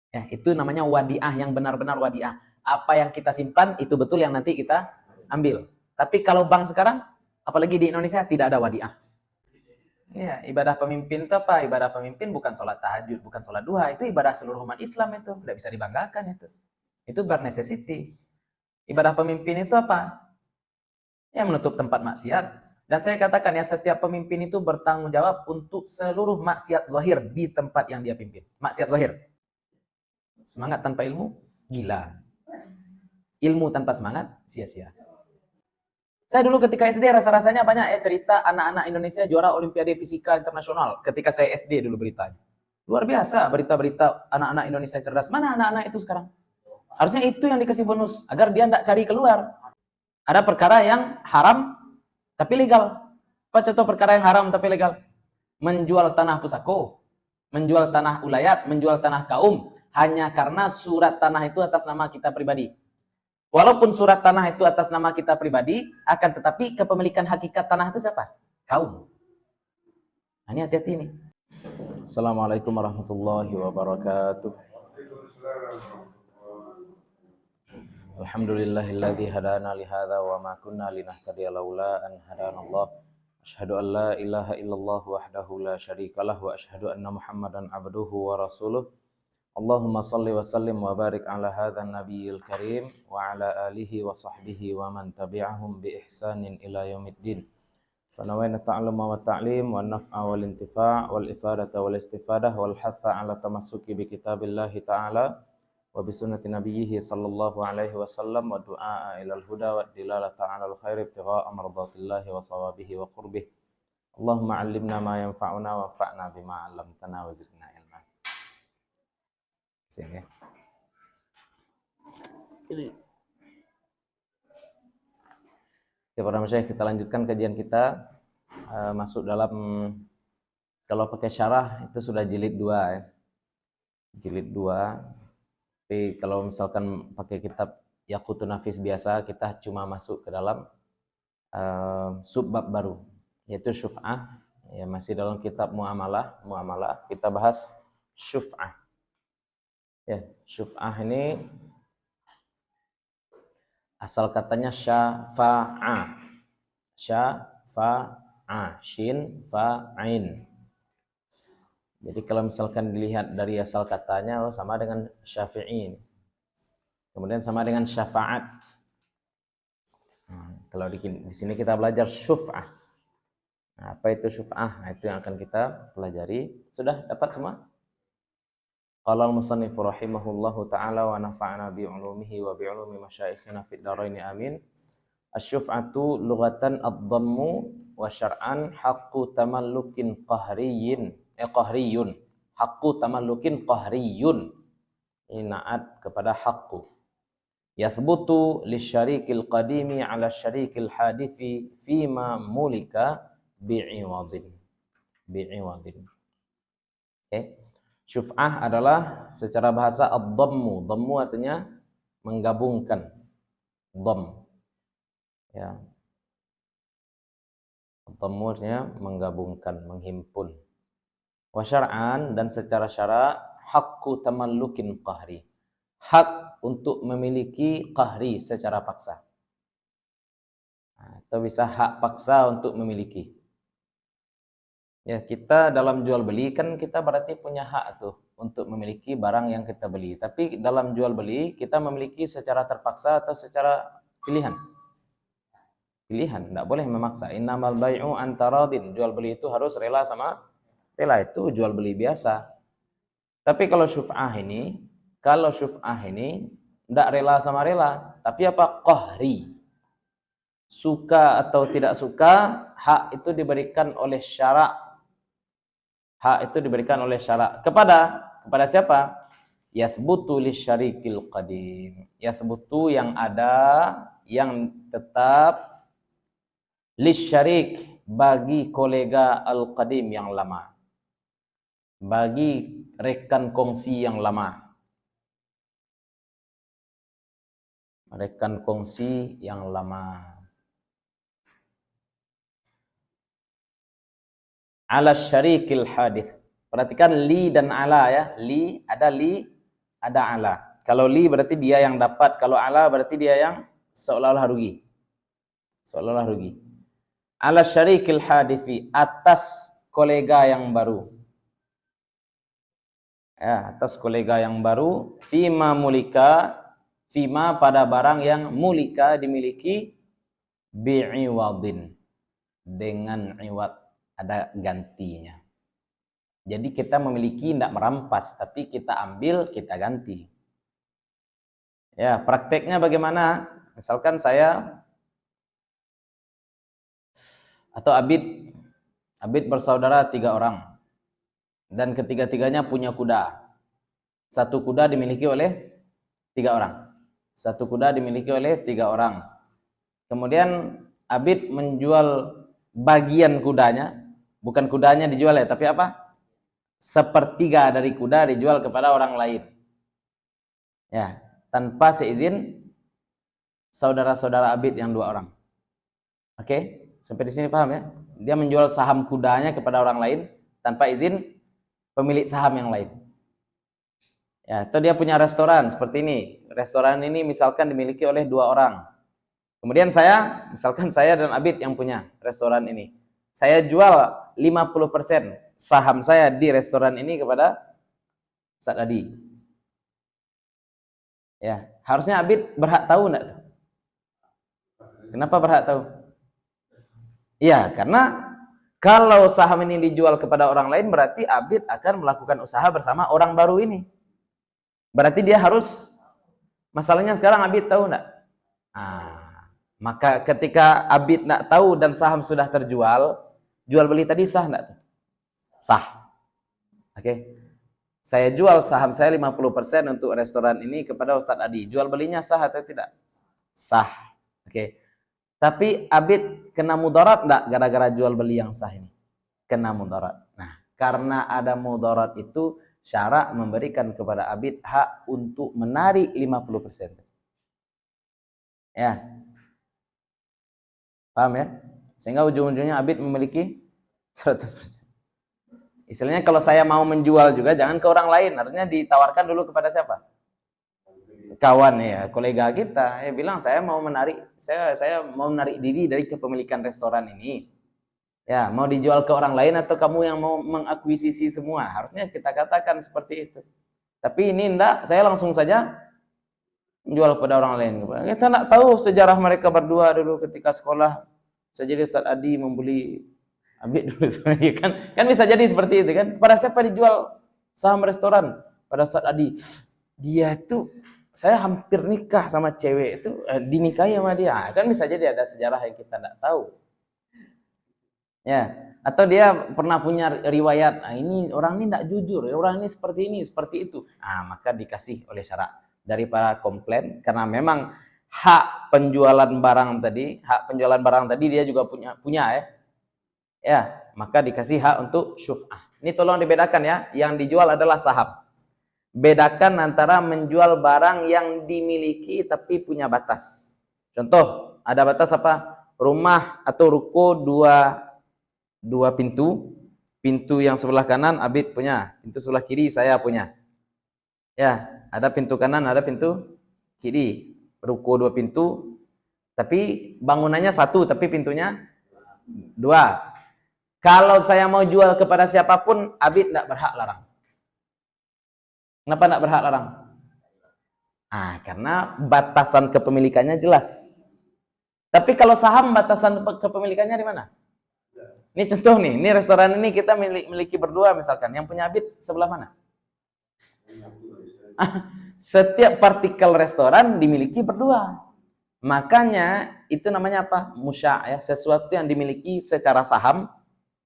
Ya, itu namanya wadiah, yang benar-benar wadiah. Apa yang kita simpan itu betul yang nanti kita ambil. Tapi kalau bank sekarang, apalagi di Indonesia, tidak ada wadiah. Ya, ibadah pemimpin itu apa? Ibadah pemimpin bukan sholat tahajud, bukan sholat duha. Itu ibadah seluruh umat Islam itu. Tidak bisa dibanggakan itu. Itu bar necessity. Ibadah pemimpin itu apa? Ya, menutup tempat maksiat. Dan saya katakan ya, setiap pemimpin itu bertanggung jawab untuk seluruh maksiat zahir di tempat yang dia pimpin. Maksiat zahir. Semangat tanpa ilmu, gila. Ilmu tanpa semangat, sia-sia. Saya dulu ketika SD rasa-rasanya banyak ya cerita anak-anak Indonesia juara Olimpiade Fisika Internasional. Ketika saya SD dulu beritanya. Luar biasa berita-berita anak-anak Indonesia cerdas. Mana anak-anak itu sekarang? Harusnya itu yang dikasih bonus agar dia tidak cari keluar. Ada perkara yang haram tapi legal. Apa contoh perkara yang haram tapi legal? Menjual tanah pusako, menjual tanah ulayat, menjual tanah kaum hanya karena surat tanah itu atas nama kita pribadi. Walaupun surat tanah itu atas nama kita pribadi, akan tetapi kepemilikan hakikat tanah itu siapa? Kaum. Nah, ini hati-hati nih. Assalamualaikum warahmatullahi wabarakatuh. Alhamdulillahilladzi hadana li hadza wa ma kunna linahtadiya laula an hadanallah. Asyhadu an la ilaha illallah wahdahu la syarikalah wa asyhadu anna Muhammadan abduhu wa rasuluh. Allahumma salli wa sallim wa barik ala hadzal nabiyil karim wa ala alihi wa sahbihi wa man tabi'ahum bi ihsanin ila yaumiddin. Fa nawayna ta'alluma wa ta'lim wa naf'a wal intifa' wal ifadata wal istifadah wal hatha ala tamassuki bi kitabillahi ta'ala wa bi sunnati nabiyhi sallallahu alaihi wasallam wa du'a ila al huda wa dilalata ala al khair ibtigha'a mardatillahi wa sawabihi wa qurbih. Allahumma 'allimna ma yanfa'una wa fa'na bima 'allamtana wa zidna ilma. Sini. Ini. Ya, para masyayikh, kita lanjutkan kajian kita. Masuk dalam, kalau pakai syarah itu sudah jilid 2 ya. Jilid 2. Tapi kalau misalkan pakai kitab Yaqutun Nafis biasa, kita cuma masuk ke dalam subbab baru, yaitu syuf'ah. Ya, masih dalam kitab muamalah, kita bahas syuf'ah. Ya, syuf'ah ini asal katanya syafa'a. Syafa'a, shin, fa'ain. Jadi kalau misalkan dilihat dari asal katanya, sama dengan syafi'in. Kemudian sama dengan syafa'at. Kalau di sini kita belajar syuf'ah. Nah, apa itu syuf'ah? Nah, itu yang akan kita pelajari. Sudah dapat semua? Qala al-musannif rahimahullahu ta'ala wa nafa'ana bi'ulumihi wa bi'ulumi masyayikhina fid dharain amin. Asy-syuf'atu lughatan ad-dhammu wa syar'an haqqu tamallukin qahriyyin qahriyun. Haqqu tamallukin qahriyun. Ini na'at kepada haqqu. Yathbutu lisyarikil qadimi 'ala syarikil hadithi fima mulika bi'iwadin. Okay. Syuf'ah adalah secara bahasa ad-dhammu. Dhammu artinya menggabungkan. Dhamm. Ya. Ad-dhammu artinya menggabungkan, menghimpun. Wa syar'an, dan secara syara' haqqu tamallukin qahri. Hak untuk memiliki qahri secara paksa. Atau bisa hak paksa untuk memiliki. Ya, kita dalam jual beli kan kita berarti punya hak tuh untuk memiliki barang yang kita beli. Tapi dalam jual beli kita memiliki secara terpaksa atau secara pilihan. Pilihan, tidak boleh memaksa. Innamal bai'u antaradin. Jual beli itu harus rela sama rela, itu jual beli biasa. Tapi kalau syuf'ah ini tidak rela sama rela, tapi apa? Qahri. Suka atau tidak suka, hak itu diberikan oleh syara'. Hak itu diberikan oleh syara' kepada siapa? Yathbutu lisyarikil qadim. Yathbutu yang ada, yang tetap, lisyarik bagi kolega al-qadim yang lama. Bagi rekan kongsi yang lama. Rekan kongsi yang lama. Ala syarikil hadith. Perhatikan li dan ala ya. Li, ada li ada ala. Kalau li berarti dia yang dapat, kalau ala berarti dia yang seolah-olah rugi. Seolah-olah rugi. Ala syarikil hadithi, atas kolega yang baru. Ya, atas kolega yang baru, fima mulika, fima pada barang yang mulika dimiliki, bi'iwadin, dengan iwad, ada gantinya. Jadi kita memiliki, tidak merampas, tapi kita ambil, kita ganti. Ya, prakteknya bagaimana? Misalkan saya atau Abid bersaudara 3 orang. Dan ketiga-tiganya punya kuda. Satu kuda dimiliki oleh 3 orang. Satu kuda dimiliki oleh 3 orang. Kemudian Abid menjual bagian kudanya. Bukan kudanya dijual ya, tapi apa? Sepertiga dari kuda dijual kepada orang lain. Ya, tanpa seizin saudara-saudara Abid yang 2 orang. Oke, sampai di sini paham ya? Dia menjual saham kudanya kepada orang lain tanpa izin pemilik saham yang lain. Ya, atau dia punya restoran seperti ini. Restoran ini misalkan dimiliki oleh 2 orang. Kemudian misalkan saya dan Abid yang punya restoran ini. Saya jual 50% saham saya di restoran ini kepada Ustaz Adi. Ya, harusnya Abid berhak tahu enggak? Kenapa berhak tahu? Iya, karena kalau saham ini dijual kepada orang lain, berarti Abid akan melakukan usaha bersama orang baru ini. Berarti dia harus, masalahnya sekarang Abid tahu enggak? Maka ketika Abid enggak tahu dan saham sudah terjual, jual beli tadi sah enggak? Sah. Oke. Saya jual saham saya 50% untuk restoran ini kepada Ustadz Adi. Jual belinya sah atau tidak? Sah. Oke. Tapi Abid kena mudarat enggak gara-gara jual beli yang sah ini? Kena mudarat. Nah, karena ada mudarat itu, syara memberikan kepada Abid hak untuk menarik 50%. Ya. Paham ya? Sehingga ujung-ujungnya Abid memiliki 100%. Istilahnya kalau saya mau menjual juga jangan ke orang lain, harusnya ditawarkan dulu kepada siapa? Kawan ya, kolega kita, bilang saya mau menarik diri dari kepemilikan restoran ini. Ya, mau dijual ke orang lain atau kamu yang mau mengakuisisi semua? Harusnya kita katakan seperti itu. Tapi ini enggak, saya langsung saja menjual kepada orang lain. Kita enggak tahu sejarah mereka berdua dulu ketika sekolah. Saya jadi Ustaz Adi membeli Abid dulu kan bisa jadi seperti itu kan. Pada siapa dijual saham restoran? Pada Ustaz Adi. Dia itu saya hampir nikah sama cewek itu, dinikahi sama dia. Kan bisa jadi ada sejarah yang kita tidak tahu. Ya, atau dia pernah punya riwayat, ini orang ini tidak jujur, orang ini seperti itu. Maka dikasih oleh syarak dari para komplain, karena memang hak penjualan barang tadi dia juga punya ya. Ya, maka dikasih hak untuk syuf'ah. Ini tolong dibedakan ya, yang dijual adalah saham. Bedakan antara menjual barang yang dimiliki tapi punya batas. Contoh, ada batas apa? Rumah atau ruko dua pintu. Pintu yang sebelah kanan Abid punya, pintu sebelah kiri saya punya. Ya, ada pintu kanan, ada pintu kiri. Ruko 2 pintu, tapi bangunannya 1, tapi pintunya 2. Kalau saya mau jual kepada siapapun, Abid tidak berhak larang. Kenapa tidak berhak larang? Karena batasan kepemilikannya jelas. Tapi kalau saham, batasan kepemilikannya di mana? Ini contoh nih, ini restoran ini kita miliki berdua misalkan. Yang punya Abid sebelah mana? Setiap partikel restoran dimiliki berdua. Makanya itu namanya apa? Musya' ya, sesuatu yang dimiliki secara saham.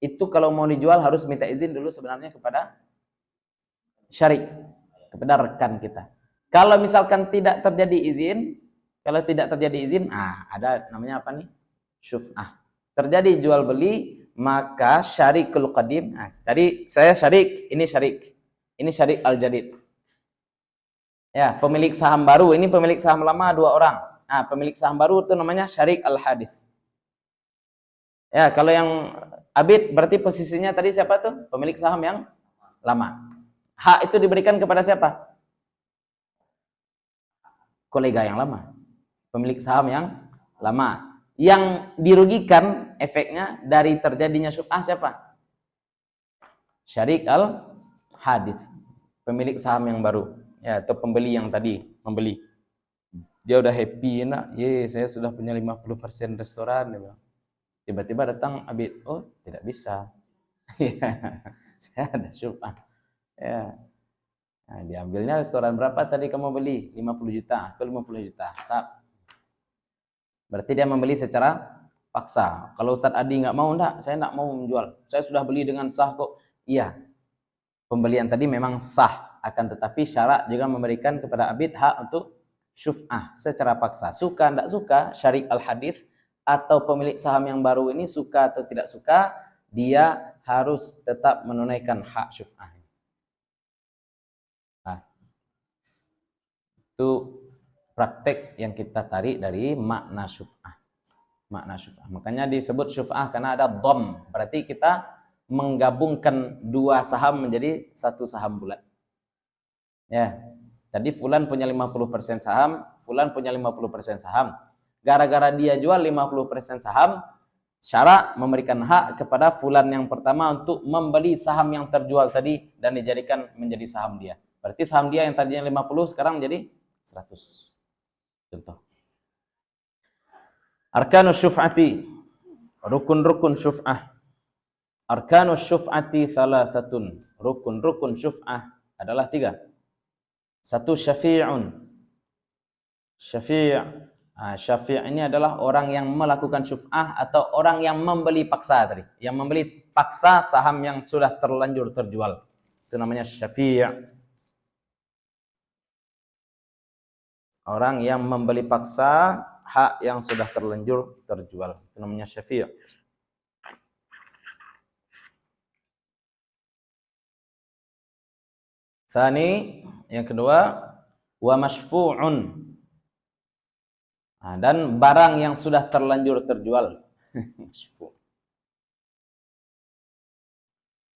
Itu kalau mau dijual harus minta izin dulu sebenarnya kepada syarik, kepada rekan kita. Kalau misalkan tidak terjadi izin, ada namanya apa nih? Syuf'ah. Terjadi jual beli, maka syarikul qadim. Tadi saya syarik, ini syarik al-jadid. Ya, pemilik saham baru, ini pemilik saham lama 2 orang. Pemilik saham baru itu namanya syarik al-hadith. Ya, kalau yang Abid berarti posisinya tadi siapa tuh? Pemilik saham yang lama. Hak itu diberikan kepada siapa? kolega yang lama, pemilik saham yang lama. Yang dirugikan efeknya dari terjadinya syubhah siapa? Syarik al-hadith, pemilik saham yang baru, ya, atau pembeli yang tadi membeli. Dia udah happy, nak, saya sudah punya 50% restoran, dia bilang. Tiba-tiba datang Abid, oh tidak bisa. Saya ada syubhah. Ya. Nah, diambilnya restoran berapa tadi kamu beli? 50 juta, ke 50 juta. Tak. Berarti dia membeli secara paksa. Kalau Ustadz Adi nggak mau, enggak, saya nggak mau menjual. Saya sudah beli dengan sah kok. Iya, pembelian tadi memang sah, akan tetapi syarat juga memberikan kepada Abid hak untuk syuf'ah secara paksa. Suka tidak suka, syarik al-hadith atau pemilik saham yang baru ini suka atau tidak suka, dia harus tetap menunaikan hak syuf'ah. Nah, itu praktek yang kita tarik dari makna syuf'ah. Makna syuf'ah. Makanya disebut syuf'ah karena ada dom. Berarti kita menggabungkan dua saham menjadi satu saham bulat. Ya. Tadi fulan punya 50% saham, fulan punya 50% saham. Gara-gara dia jual 50% saham, syarak memberikan hak kepada fulan yang pertama untuk membeli saham yang terjual tadi dan dijadikan menjadi saham dia. Berarti saham dia yang tadinya 50 sekarang menjadi 100. Contoh. Arkanus syuf'ati, rukun-rukun syuf'ah. Arkanus syuf'ati thalathatun. Rukun-rukun syuf'ah adalah 3. Satu, syafi'un. Syafi'. Syafi' ini adalah orang yang melakukan syuf'ah atau orang yang membeli paksa tadi. Yang membeli paksa saham yang sudah terlanjur terjual. Itu namanya syafi'. Orang yang membeli paksa hak yang sudah terlanjur terjual. Itu namanya syafi'. Tsani, yang kedua, wa masyfu'un. Dan barang yang sudah terlanjur terjual.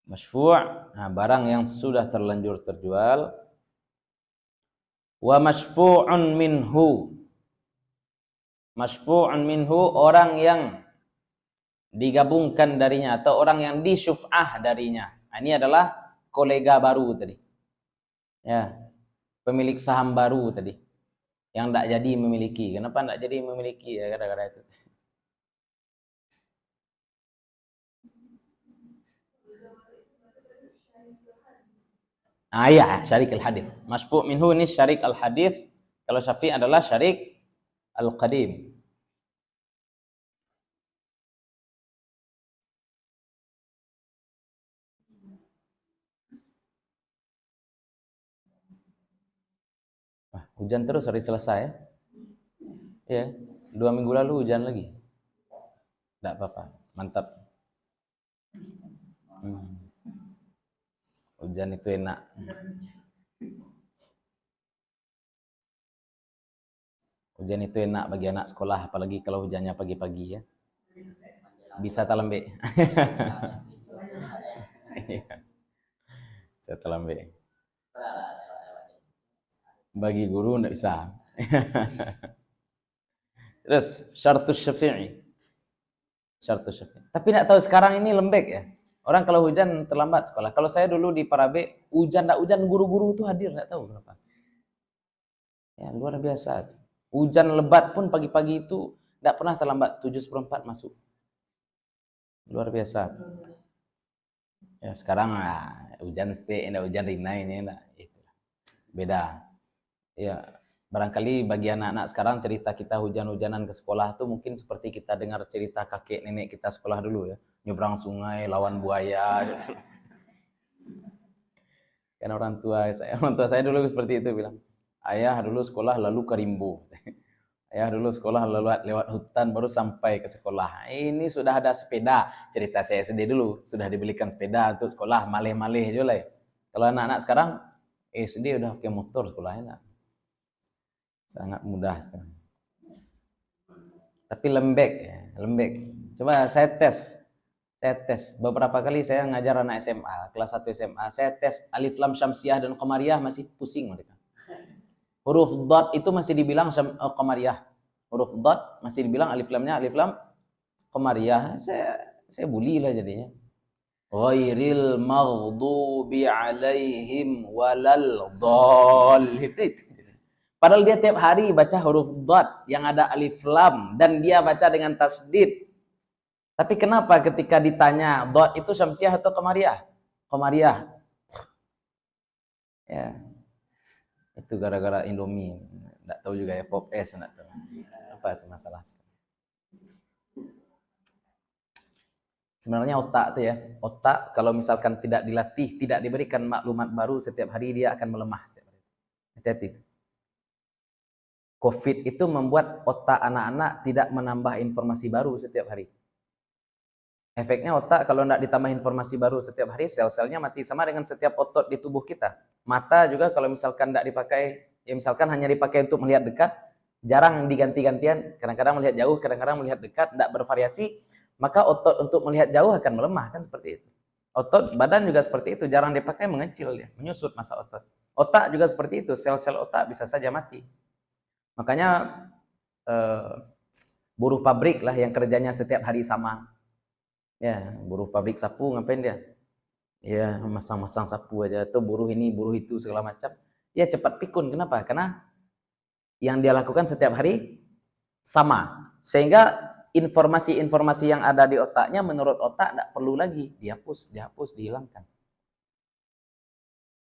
Masyfu', barang yang sudah terlanjur terjual. Wa masyfu'un minhu. Masyfu'un minhu, orang yang digabungkan darinya atau orang yang disyuf'ah darinya. Ini adalah kolega baru tadi. Ya, pemilik saham baru tadi yang tidak jadi memiliki. Kenapa tidak jadi memiliki? Ya, gara-gara itu. Ya, syarik al-hadith. Masyfu' minhu ini syarik al-hadith. Kalau syafi' adalah syarik al-qadim. Hujan terus hari selesai. Ya, 2 minggu lalu hujan lagi. Tidak apa-apa, mantap. Hujan itu enak. Hujan itu enak bagi anak sekolah, apalagi kalau hujannya pagi-pagi ya. Bisa talambe. Bisa talambe. Bagi guru enggak bisa. Terus syartus syafi'i. Syartus syafi'i. Tapi enggak tahu sekarang ini lembek ya. Orang kalau hujan terlambat sekolah. Kalau saya dulu di Parabe, hujan enggak hujan guru-guru itu hadir, enggak tahu kenapa. Ya, luar biasa. Hujan lebat pun pagi-pagi itu enggak pernah terlambat, 7:04 masuk. Luar biasa. Ya, sekarang hujan stay, enggak hujan rina ini enggak itu. Beda. Ya, barangkali bagi anak-anak sekarang cerita kita hujan-hujanan ke sekolah tuh mungkin seperti kita dengar cerita kakek nenek kita sekolah dulu ya. Nyebrang sungai, lawan buaya. Kan orang tua saya dulu seperti itu bilang. Ayah dulu sekolah lalu ke Rimbo. Ayah dulu sekolah lewat hutan baru sampai ke sekolah. Ini sudah ada sepeda. Cerita saya SD dulu sudah dibelikan sepeda untuk sekolah, maleh-maleh aja lah. Kalau anak-anak sekarang SD udah pakai motor sekolahnya. Sangat mudah sekarang. Tapi lembek ya, lembek. Coba saya tes beberapa kali saya ngajar anak SMA, kelas 1 SMA. Saya tes alif lam syamsiah dan qamariyah masih pusing mereka. Huruf dot itu masih dibilang qamariyah. Huruf dot masih dibilang alif lamnya alif lam qamariyah. Saya bully lah jadinya. Ghairil maghdubi alaihim walal dhal. Itu. Padahal dia tiap hari baca huruf dot yang ada alif lam dan dia baca dengan tasdid. Tapi kenapa ketika ditanya dot itu syamsiah atau qamariyah? Qamariyah. Ya. Itu gara-gara Indomie. Enggak tahu juga ya, Pop es enggak tahu. Apa itu masalah? Sebenarnya otak tuh ya. Otak kalau misalkan tidak dilatih, tidak diberikan maklumat baru setiap hari, dia akan melemah setiap hari. Hati-hati. Covid itu membuat otak anak-anak tidak menambah informasi baru setiap hari. Efeknya otak kalau tidak ditambah informasi baru setiap hari, sel-selnya mati. Sama dengan setiap otot di tubuh kita. Mata juga kalau misalkan tidak dipakai, ya misalkan hanya dipakai untuk melihat dekat, jarang diganti-gantian, kadang-kadang melihat jauh, kadang-kadang melihat dekat, tidak bervariasi, maka otot untuk melihat jauh akan melemah, kan seperti itu. Otot badan juga seperti itu, jarang dipakai mengecil dia, menyusut masa otot. Otak juga seperti itu, sel-sel otak bisa saja mati. Makanya buruh pabrik lah yang kerjanya setiap hari sama. Ya, buruh pabrik sapu ngapain dia? Ya, masang-masang sapu aja, atau buruh ini, buruh itu segala macam. Ya cepat pikun. Kenapa? Karena yang dia lakukan setiap hari sama. Sehingga informasi-informasi yang ada di otaknya menurut otak tidak perlu lagi dihapus, dihilangkan.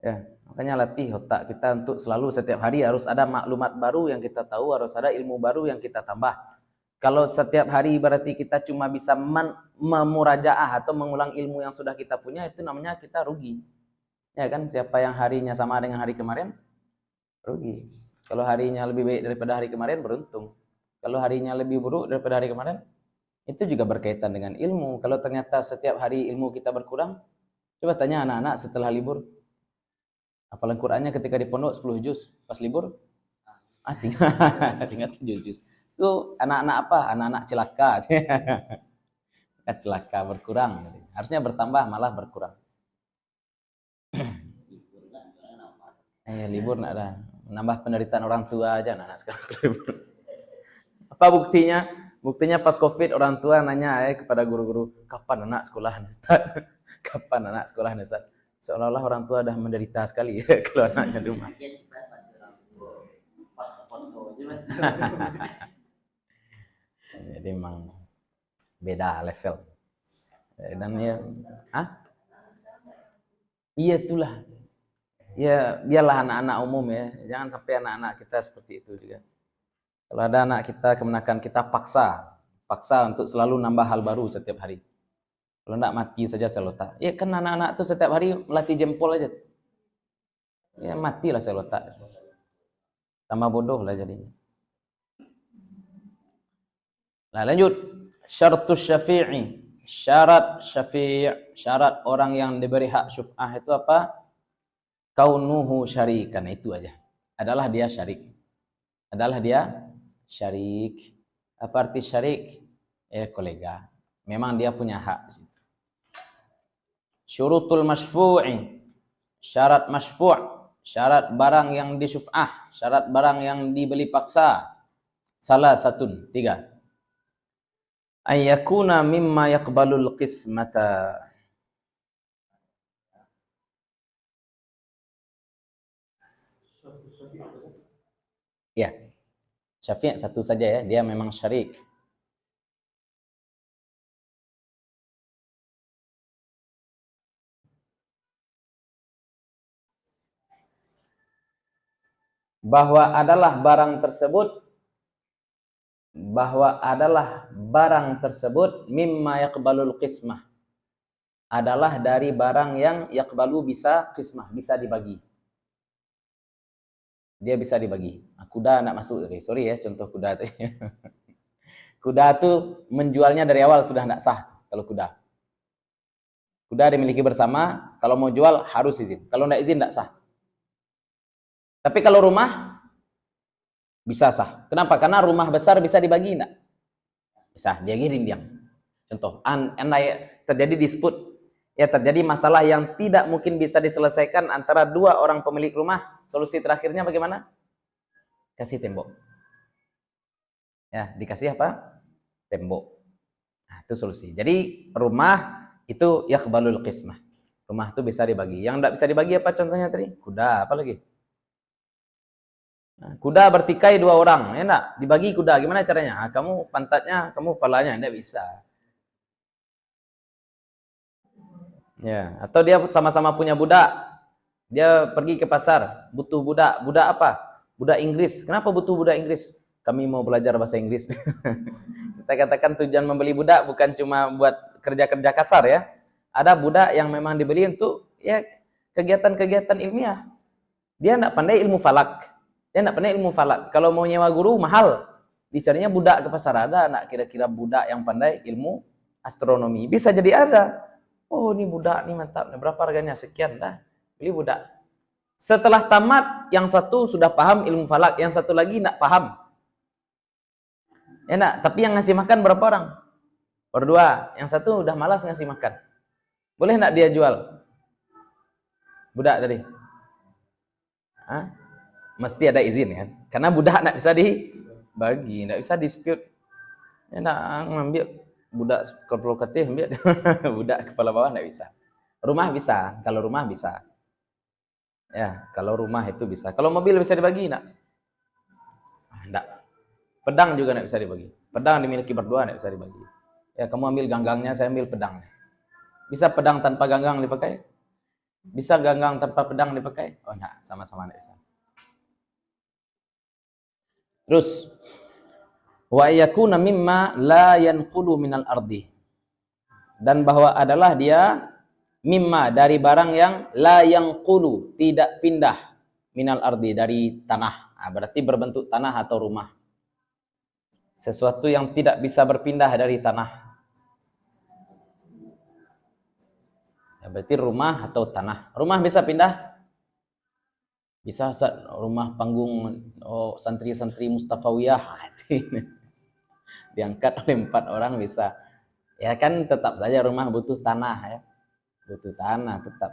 Ya, makanya latih otak kita untuk selalu setiap hari harus ada maklumat baru yang kita tahu, harus ada ilmu baru yang kita tambah. Kalau setiap hari berarti kita cuma bisa memurajaah atau mengulang ilmu yang sudah kita punya, itu namanya kita rugi. Ya kan, siapa yang harinya sama dengan hari kemarin, rugi. Kalau harinya lebih baik daripada hari kemarin, beruntung. Kalau harinya lebih buruk daripada hari kemarin, itu juga berkaitan dengan ilmu. Kalau ternyata setiap hari ilmu kita berkurang, coba tanya anak-anak setelah libur. Hafalan Qur'annya ketika di pondok 10 juz, pas libur tinggal 7 juz. Itu anak-anak apa? Anak-anak celaka. Celaka, berkurang. Harusnya bertambah, malah berkurang. Libur enggak ada. Menambah penderitaan orang tua aja anak-anak sekarang libur. Apa buktinya? Buktinya pas Covid orang tua nanya kepada guru-guru, kapan anak sekolah nih, Ustaz? Kapan anak sekolah nih, Ustaz? Seolah-olah orang tua dah menderita sekali ya kalau anaknya di rumah. Jadi memang beda level. Dan ya, iya itulah. Ya biarlah anak-anak umum ya, jangan sampai anak-anak kita seperti itu juga. Kalau ada anak kita, kemenakan kita paksa untuk selalu nambah hal baru setiap hari. Kalau enggak mati saja selotak. Ya kan anak-anak tuh setiap hari melatih jempol aja. Ya matilah selotak. Tambah bodoh lah jadinya. Nah lanjut, syaratus syafi'i, syarat syafi', syarat orang yang diberi hak syuf'ah itu apa? Kaunuhu syarikan, itu aja. Adalah dia syarik. Adalah dia syarik. Apa arti syarik? Kolega. Memang dia punya hak. Syurutul masyfu'i, syarat masyfu', syarat barang yang disyuf'ah, syarat barang yang dibeli paksa. Salasatun, 3. Ayyakuna mimma yaqbalul qismata. Ya, syafi' satu saja ya, dia memang syarik. Bahwa adalah barang tersebut mimma yaqbalul qismah, adalah dari barang yang yaqbalu bisa qismah, bisa dibagi. Dia bisa dibagi. Kuda enggak masuk tadi. Sorry ya contoh kuda tadi. Kuda tuh menjualnya dari awal sudah enggak sah kalau kuda. Kuda dimiliki bersama, kalau mau jual harus izin. Kalau enggak izin enggak sah. Tapi kalau rumah bisa sah. Kenapa? Karena rumah besar bisa dibagi enggak? Bisa, dia giring diam. Contoh, terjadi disput, ya terjadi masalah yang tidak mungkin bisa diselesaikan antara dua orang pemilik rumah. Solusi terakhirnya bagaimana? kasih tembok. Ya, dikasih apa? Tembok. Nah, itu solusi. Jadi rumah itu yaqbalul qismah. Rumah itu bisa dibagi. Yang tidak bisa dibagi apa contohnya tadi? Kuda, apa lagi? Nah, kuda bertikai 2 orang, ya enggak? Dibagi kuda, gimana caranya? Nah, kamu pantatnya, kamu kepalanya, enggak bisa. Ya, atau dia sama-sama punya budak. Dia pergi ke pasar, butuh budak. Budak apa? Budak Inggris. Kenapa butuh budak Inggris? Kami mau belajar bahasa Inggris. Kita katakan tujuan membeli budak bukan cuma buat kerja-kerja kasar ya. Ada budak yang memang dibeli untuk ya kegiatan-kegiatan ilmiah. Dia enggak pandai ilmu falak. Kalau mau nyewa guru mahal. Dicarinya budak ke pasar. Ada enggak kira-kira budak yang pandai ilmu astronomi? Bisa jadi ada. Oh, ini budak nih mantap. Berapa harganya? Sekian dah. Beli budak. Setelah tamat, yang satu sudah paham ilmu falak, yang satu lagi enggak paham. Enak, tapi yang ngasih makan berapa orang? Berdua. Yang satu udah malas ngasih makan. Boleh enggak dia jual? Budak tadi. Hah? Mesti ada izin kan? Karena budak enggak bisa dibagi, enggak bisa dispute. Enak ngambil budak kepala ketih, ambil budak kepala bawah enggak bisa. Rumah bisa, kalau rumah bisa. Ya, kalau rumah itu bisa. Kalau mobil bisa dibagi enggak? Enggak. Pedang juga enggak bisa dibagi. Pedang dimiliki berdua enggak bisa dibagi. Ya, kamu ambil ganggangnya, saya ambil pedangnya. Bisa pedang tanpa ganggang dipakai? Bisa ganggang tanpa pedang dipakai? Oh, enggak, sama-sama enggak bisa. Terus wa yakuna mimma la yanqulu minal ardi. Dan bahwa adalah dia mimma dari barang yang la yanqulu, tidak pindah, minal ardi, dari tanah. Nah, berarti berbentuk tanah atau rumah. Sesuatu yang tidak bisa berpindah dari tanah. Ya, berarti rumah atau tanah. Rumah bisa pindah? Bisa, rumah panggung santri-santri Mustafawiyah diangkat oleh 4 orang bisa. Ya kan tetap saja rumah butuh tanah ya. Butuh tanah tetap.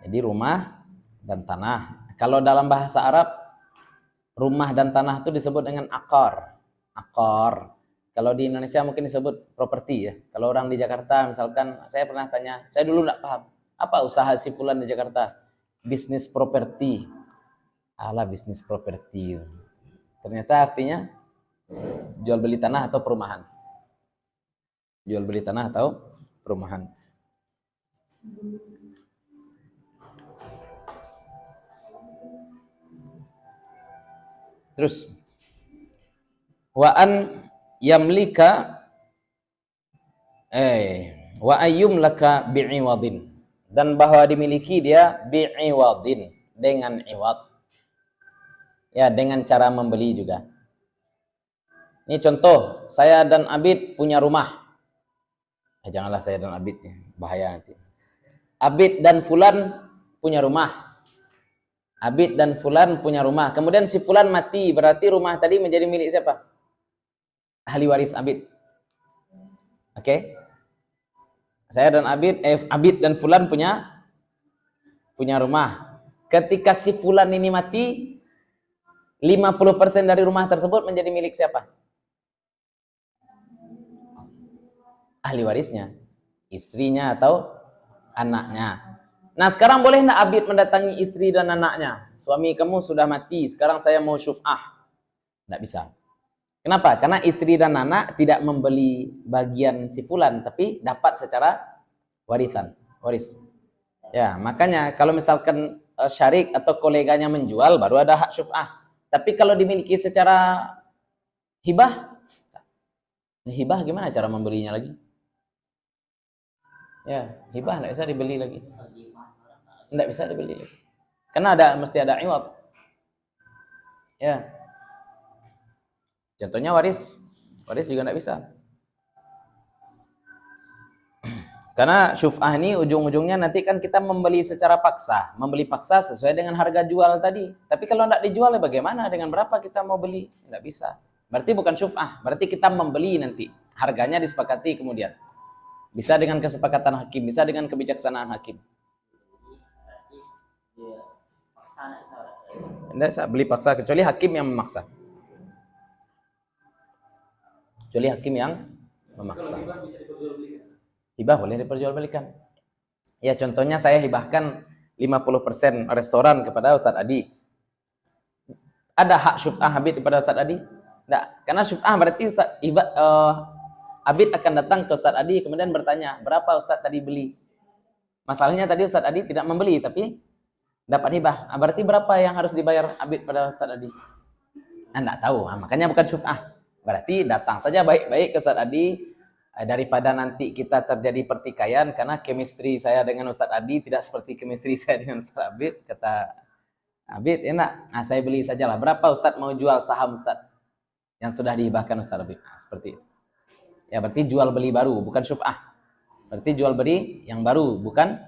Jadi rumah dan tanah. Kalau dalam bahasa Arab, rumah dan tanah itu disebut dengan akor. Akor. Kalau di Indonesia mungkin disebut properti ya. Kalau orang di Jakarta misalkan, saya pernah tanya, saya dulu enggak paham. Apa usaha si fulan di Jakarta? Bisnis properti. Alah, bisnis properti. Ternyata artinya jual beli tanah atau perumahan. Jual beli tanah atau perumahan. Terus wa an yamlika wa ayyum laka bi'iwadin, dan bahwa dimiliki dia bi'iwadin, dengan iwad. Ya, dengan cara membeli juga. Ini contoh, saya dan Abid punya rumah. Janganlah saya dan Abid, bahaya nanti. Abid dan Fulan punya rumah. Abid dan Fulan punya rumah. Kemudian si Fulan mati, berarti rumah tadi menjadi milik siapa? Ahli waris Abid. Oke? Saya dan Abid, Abid dan Fulan punya rumah. Ketika si Fulan ini mati, 50% dari rumah tersebut menjadi milik siapa? Ahli warisnya. Istrinya atau anaknya. Nah, sekarang boleh enggak Abid mendatangi istri dan anaknya? Suami kamu sudah mati, sekarang saya mau syuf'ah. Enggak bisa. Kenapa? Karena istri dan anak tidak membeli bagian si Fulan, tapi dapat secara waris. Ya, makanya kalau misalkan syarik atau koleganya menjual, baru ada hak syuf'ah. Tapi kalau dimiliki secara hibah gimana cara membelinya lagi? Ya, hibah enggak bisa dibeli lagi. Enggak bisa dibeli lagi. Karena mesti ada iwad. Ya. Contohnya waris juga enggak bisa. Karena syuf'ah ini ujung-ujungnya nanti kan kita membeli secara paksa. Membeli paksa sesuai dengan harga jual tadi. Tapi kalau enggak dijual ya bagaimana? Dengan berapa kita mau beli? Enggak bisa. Berarti bukan syuf'ah. Berarti kita membeli nanti. Harganya disepakati kemudian. Bisa dengan kesepakatan hakim, bisa dengan kebijaksanaan hakim. Tidak sah beli paksa kecuali hakim yang memaksa. Kecuali hakim yang memaksa. Hibah boleh diperjualbelikan. Ya contohnya saya hibahkan 50% restoran kepada Ustadz Adi. Ada hak syuf'ah Abid kepada Ustadz Adi? Tidak. Karena syuf'ah berarti Abid akan datang ke Ustadz Adi kemudian bertanya, berapa Ustadz tadi beli? Masalahnya tadi Ustadz Adi tidak membeli tapi dapat hibah. Berarti berapa yang harus dibayar Abid pada Ustadz Adi? Anda tahu, makanya bukan syuf'ah. Berarti datang saja baik-baik ke Ustadz Adi daripada nanti kita terjadi pertikaian karena chemistry saya dengan Ustadz Adi tidak seperti chemistry saya dengan Ustadz Abid. Kata Abid, enak. Nah, saya beli sajalah. Berapa Ustadz mau jual saham Ustadz yang sudah dihibahkan Ustadz Abid? Nah, seperti itu. Ya berarti jual beli baru, bukan syuf'ah. Berarti jual beli yang baru, bukan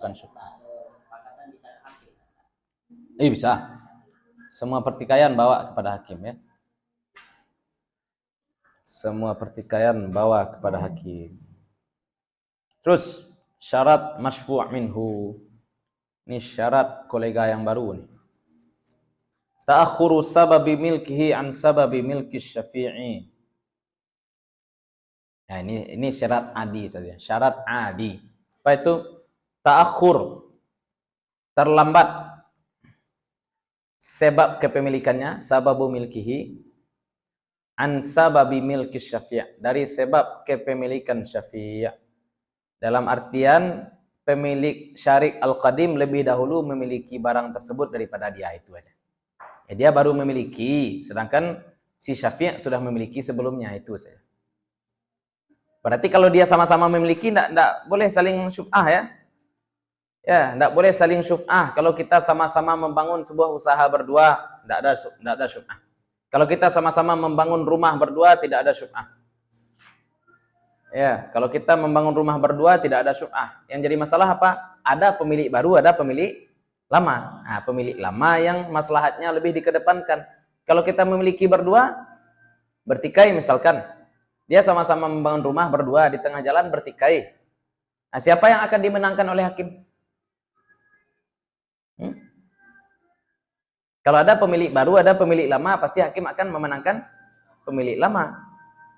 syuf'ah. Bisa. Semua pertikaian bawa kepada hakim ya. Semua pertikaian bawa kepada hakim. Terus syarat masyfu' minhu. Ini syarat kolega yang baru nih. Ta'akhuru sababi milkihi an sababi milki syafi'i. Nah, ini syarat adi saja. Syarat adi. Apa itu? Ta'akhur. Terlambat. Sebab kepemilikannya, sababu milkihi an sababi milki syafi'. Dari sebab kepemilikan syafi'. Dalam artian pemilik syarik al-qadim lebih dahulu memiliki barang tersebut daripada dia, itu aja. Ya, dia baru memiliki, sedangkan si syafi' sudah memiliki sebelumnya, itu saja. Berarti kalau dia sama-sama memiliki, tidak boleh saling syuf'ah ya. Ya, tidak boleh saling syuf'ah. Kalau kita sama-sama membangun sebuah usaha berdua, tidak ada syuf'ah. Kalau kita sama-sama membangun rumah berdua, tidak ada syuf'ah. Ya, kalau kita membangun rumah berdua, tidak ada syuf'ah. Yang jadi masalah apa? Ada pemilik baru, ada pemilik lama. Nah, pemilik lama yang maslahatnya lebih dikedepankan. Kalau kita memiliki berdua, bertikai misalkan. Dia sama-sama membangun rumah berdua, di tengah jalan bertikai. Nah, siapa yang akan dimenangkan oleh hakim? Kalau ada pemilik baru, ada pemilik lama, pasti hakim akan memenangkan pemilik lama.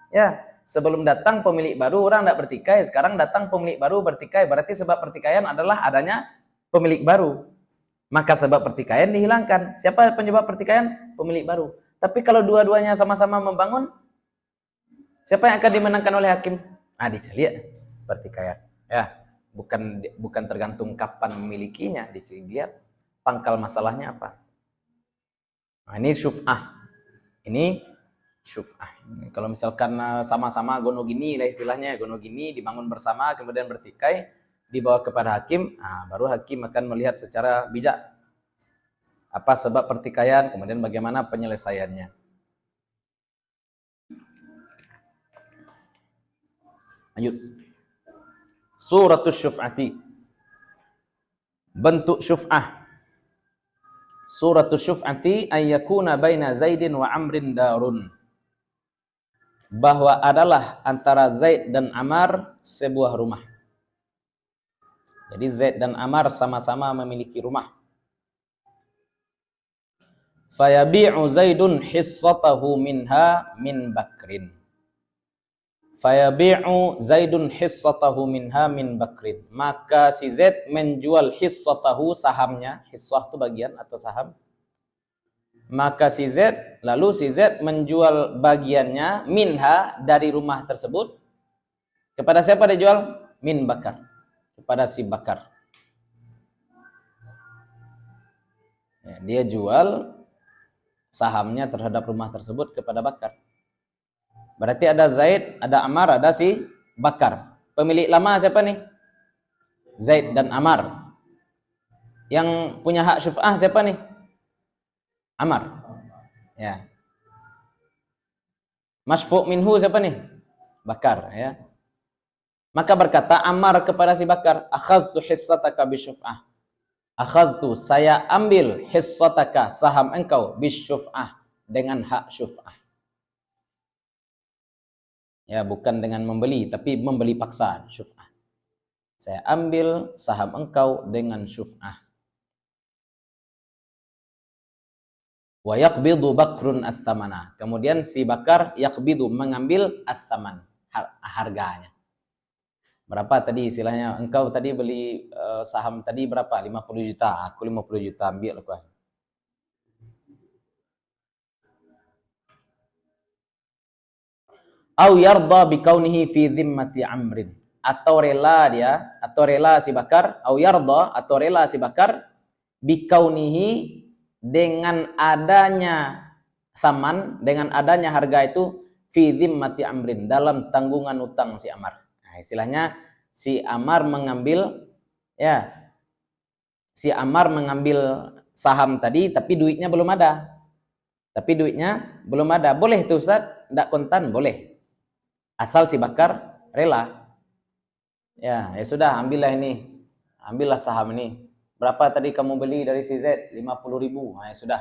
Ya, sebelum datang pemilik baru, orang tidak bertikai. Sekarang datang pemilik baru bertikai. Berarti sebab pertikaian adalah adanya pemilik baru. Maka sebab pertikaian dihilangkan. Siapa penyebab pertikaian? Pemilik baru. Tapi kalau dua-duanya sama-sama membangun, siapa yang akan dimenangkan oleh hakim? Dicari pertikaian. Ya, bukan tergantung kapan memilikinya, dilihat pangkal masalahnya apa. Nah, ini syuf'ah. Ini syuf'ah. Kalau misalkan sama-sama gono gini lah istilahnya, gono gini dibangun bersama kemudian bertikai dibawa kepada hakim, baru hakim akan melihat secara bijak apa sebab pertikaian, kemudian bagaimana penyelesaiannya. Lanjut. Suratus syuf'ati. Bentuk syuf'ah. Suratus syuf'ati ayyakuna baina Zaidin wa Amrin darun. Bahwa adalah antara Zaid dan Amar sebuah rumah. Jadi Zaid dan Amar sama-sama memiliki rumah. Fayabi'u Zaidun hissatahu minha min Bakrin. Fayabi'u Zaidun hissatahu minha min Bakrin. Maka si Zaid menjual hissatahu, sahamnya. Hissah itu bagian atau saham. Maka si Z, lalu si Z menjual bagiannya minha dari rumah tersebut. Kepada siapa dia jual? Min Bakar. Kepada si Bakar. Ya, dia jual sahamnya terhadap rumah tersebut kepada Bakar. Berarti ada Zaid, ada Amar, ada si Bakar. Pemilik lama siapa nih? Zaid dan Amar. Yang punya hak syuf'ah siapa nih? Amar. Ya. Masyfu' minhu siapa nih? Bakar, ya. Maka berkata Amar kepada si Bakar, akhadtu hissataka bisyuf'ah. Akhadtu, saya ambil hissataka, saham engkau bisyuf'ah, dengan hak syuf'ah. Ya, bukan dengan membeli, tapi membeli paksa, syuf'ah. Saya ambil saham engkau dengan syuf'ah. Wa yaqbidu Bakrun ats-tsamana. Kemudian si Bakar yaqbidu mengambil ats-tsaman, harganya. Berapa tadi istilahnya? Engkau tadi beli saham tadi berapa? 50 juta. Aku 50 juta ambil aku. Au yarda bikaunihi fi dhimmati Amrin. Atau rela si Bakar, au yarda atau rela si Bakar bikaunihi dengan adanya saman, dengan adanya harga itu fi dhimmati Amrin, dalam tanggungan utang si Amar. Nah, istilahnya si Amar mengambil saham tadi tapi duitnya belum ada. Boleh tuh Ustaz, enggak kontan boleh. Asal si Bakar rela. Ya sudah, ambillah saham ini. Berapa tadi kamu beli dari si Z? 50.000. Nah, ya sudah.